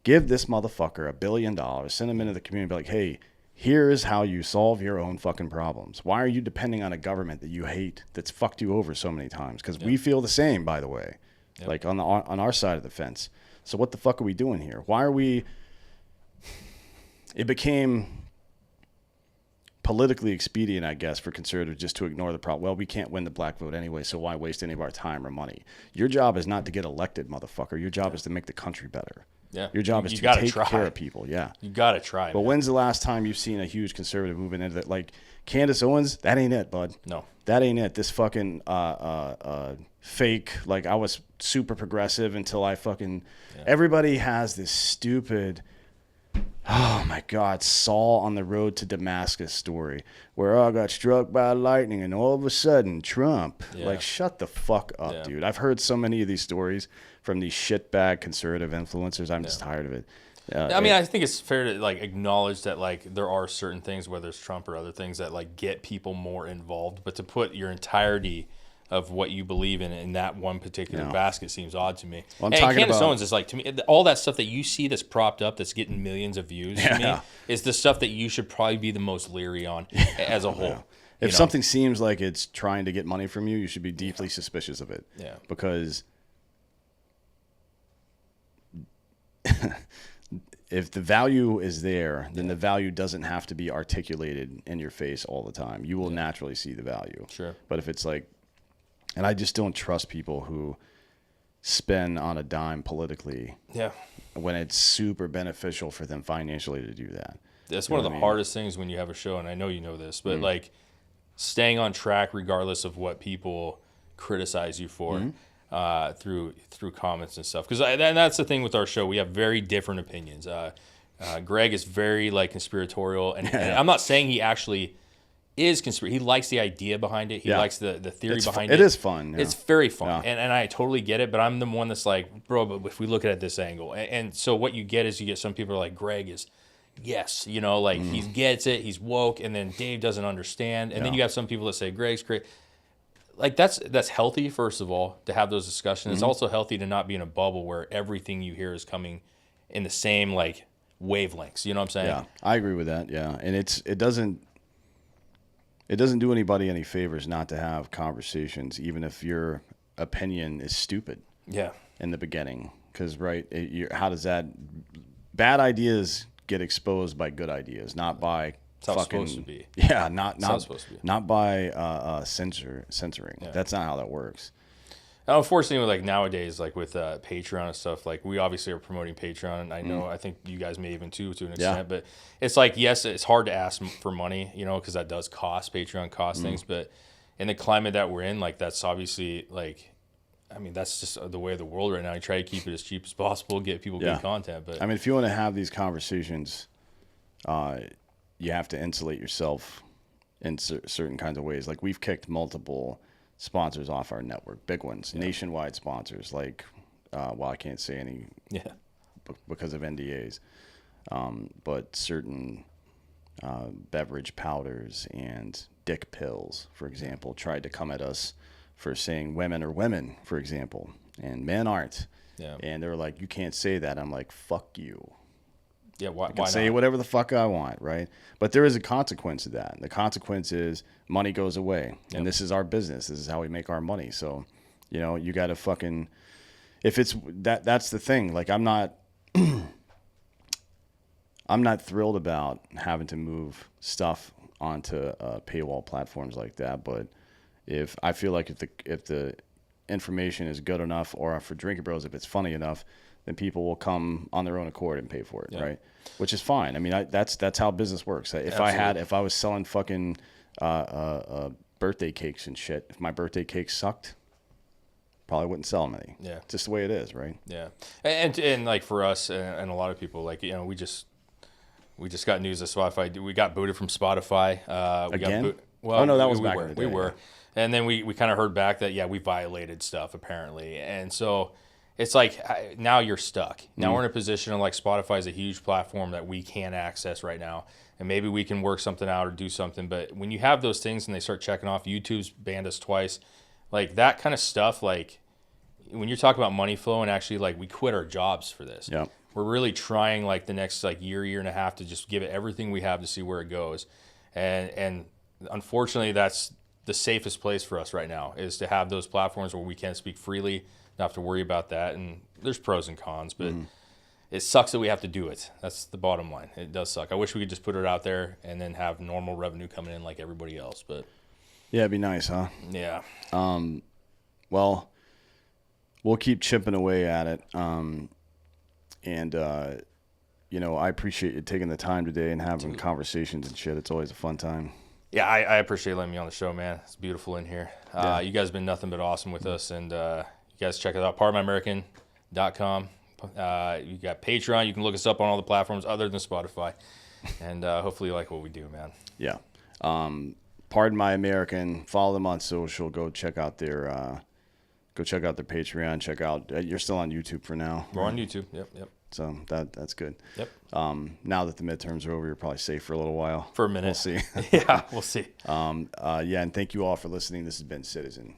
Give this motherfucker $1 billion, send him into the community, be like, hey, here's how you solve your own fucking problems. Why are you depending on a government that you hate that's fucked you over so many times? Because we feel the same, by the way. Like on our side of the fence. So what the fuck are we doing here? Why are we? It became politically expedient, I guess, for conservatives just to ignore the problem. Well, we can't win the black vote anyway, so why waste any of our time or money? Your job is not to get elected, motherfucker. Your job is to make the country better. Yeah. Your job is to take care of people. Yeah. You gotta try. But when's the last time you've seen a huge conservative movement into that? Like Candace Owens, that ain't it, bud. No. That ain't it. This fucking fake, like I was super progressive until I fucking everybody has this stupid, oh my God, Saul on the road to Damascus story where I got struck by lightning and all of a sudden Trump. Like, shut the fuck up, dude. I've heard so many of these stories from these shitbag conservative influencers. I'm just tired of it. I mean, I think it's fair to like acknowledge that like there are certain things, whether it's Trump or other things, that like get people more involved. But to put your entirety of what you believe in that one particular basket seems odd to me. Well, and Candace Owens is like, to me, all that stuff that you see that's propped up, that's getting millions of views to me, is the stuff that you should probably be the most leery on as a whole. If something seems like it's trying to get money from you, you should be deeply suspicious of it. Yeah. Because if the value is there, then the value doesn't have to be articulated in your face all the time. You will naturally see the value. Sure. But if it's like, and I just don't trust people who spend on a dime politically when it's super beneficial for them financially to do that. That's You know one of what the I mean? hardest things when you have a show, and I know you know this, but like staying on track regardless of what people criticize you for through comments and stuff. Because that's the thing with our show. We have very different opinions. Greg is very like conspiratorial, and I'm not saying he actually is conspiracy. He likes the idea behind it. He likes the theory behind it. It is fun. It's very fun, Yeah. and I totally get it. But I'm the one that's like, bro. But if we look at it this angle, and so what you get is you get some people are like Greg is. Yes, you know, like he gets it, he's woke, and then Dave doesn't understand, and then you have some people that say Greg's great. Like that's healthy, first of all, to have those discussions. It's also healthy to not be in a bubble where everything you hear is coming in the same like wavelengths. You know what I'm saying? Yeah, I agree with that. Yeah, and it doesn't do anybody any favors not to have conversations, even if your opinion is stupid Yeah. in the beginning. Because how does that bad ideas get exposed by good ideas, not by It's how it's fucking supposed to be. yeah, not how it's supposed to be. not by censoring. That's not how that works. Now, unfortunately, with like nowadays, like with Patreon and stuff, like we obviously are promoting Patreon, and I know I think you guys may even too to an extent, but it's like yes, it's hard to ask for money, you know, because that does cost. Patreon costs things, but in the climate that we're in, like that's obviously like, I mean, that's just the way of the world right now. You try to keep it as cheap as possible, get people good content, but I mean, if you want to have these conversations, you have to insulate yourself in certain kinds of ways. Like we've kicked multiple sponsors off our network, big ones, nationwide sponsors. Like, well, I can't say any because of NDAs, but certain beverage powders and dick pills, for example, tried to come at us for saying women are women, for example, and men aren't. Yeah. And they're like, you can't say that. I'm like, fuck you. yeah, why I can not? say whatever the fuck I want, right? But there is a consequence to that. The consequence is money goes away. And this is our business. This is how we make our money. So, you know, you got to fucking, if it's that's the thing. Like I'm not thrilled about having to move stuff onto paywall platforms like that. But if I feel like if the information is good enough, or for Drinking Bros, if it's funny enough, then people will come on their own accord and pay for it, right? Which is fine. I mean, that's how business works. If I was selling fucking birthday cakes and shit, if my birthday cake sucked, probably wouldn't sell them any. Yeah. Just the way it is, right? Yeah, and like for us and a lot of people, like, you know, we just got news that Spotify, we got booted from Spotify. We Again? Got well, Oh, no, that was we back were, in the we day, were, and then we kind of heard back that we violated stuff apparently, and so it's like now you're stuck. Now we're in a position of like Spotify is a huge platform that we can't access right now, and maybe we can work something out or do something. But when you have those things and they start checking off, YouTube's banned us twice, like that kind of stuff, like. When you're talking about money flow and actually like we quit our jobs for this, we're really trying like the next like year and a half to just give it everything we have to see where it goes. And unfortunately, that's the safest place for us right now is to have those platforms where we can speak freely, not have to worry about that. And there's pros and cons, but it sucks that we have to do it. That's the bottom line. It does suck. I wish we could just put it out there and then have normal revenue coming in like everybody else. But Yeah, it'd be nice, huh? yeah. Well, we'll keep chipping away at it. You know, I appreciate you taking the time today and having conversations and shit. It's always a fun time. Yeah, I appreciate letting me on the show, man. It's beautiful in here. You guys have been nothing but awesome with us, and you guys check it out, PardonMyAmerican.com. You got Patreon. You can look us up on all the platforms other than Spotify, and hopefully you like what we do, man. Yeah. Pardon My American. Follow them on social. Go check out their Patreon. Check out. You're still on YouTube for now. We're on YouTube. Yep. So that's good. Yep. Now that the midterms are over, you're probably safe for a little while. For a minute. We'll see. Yeah, we'll see. And thank you all for listening. This has been Citizen.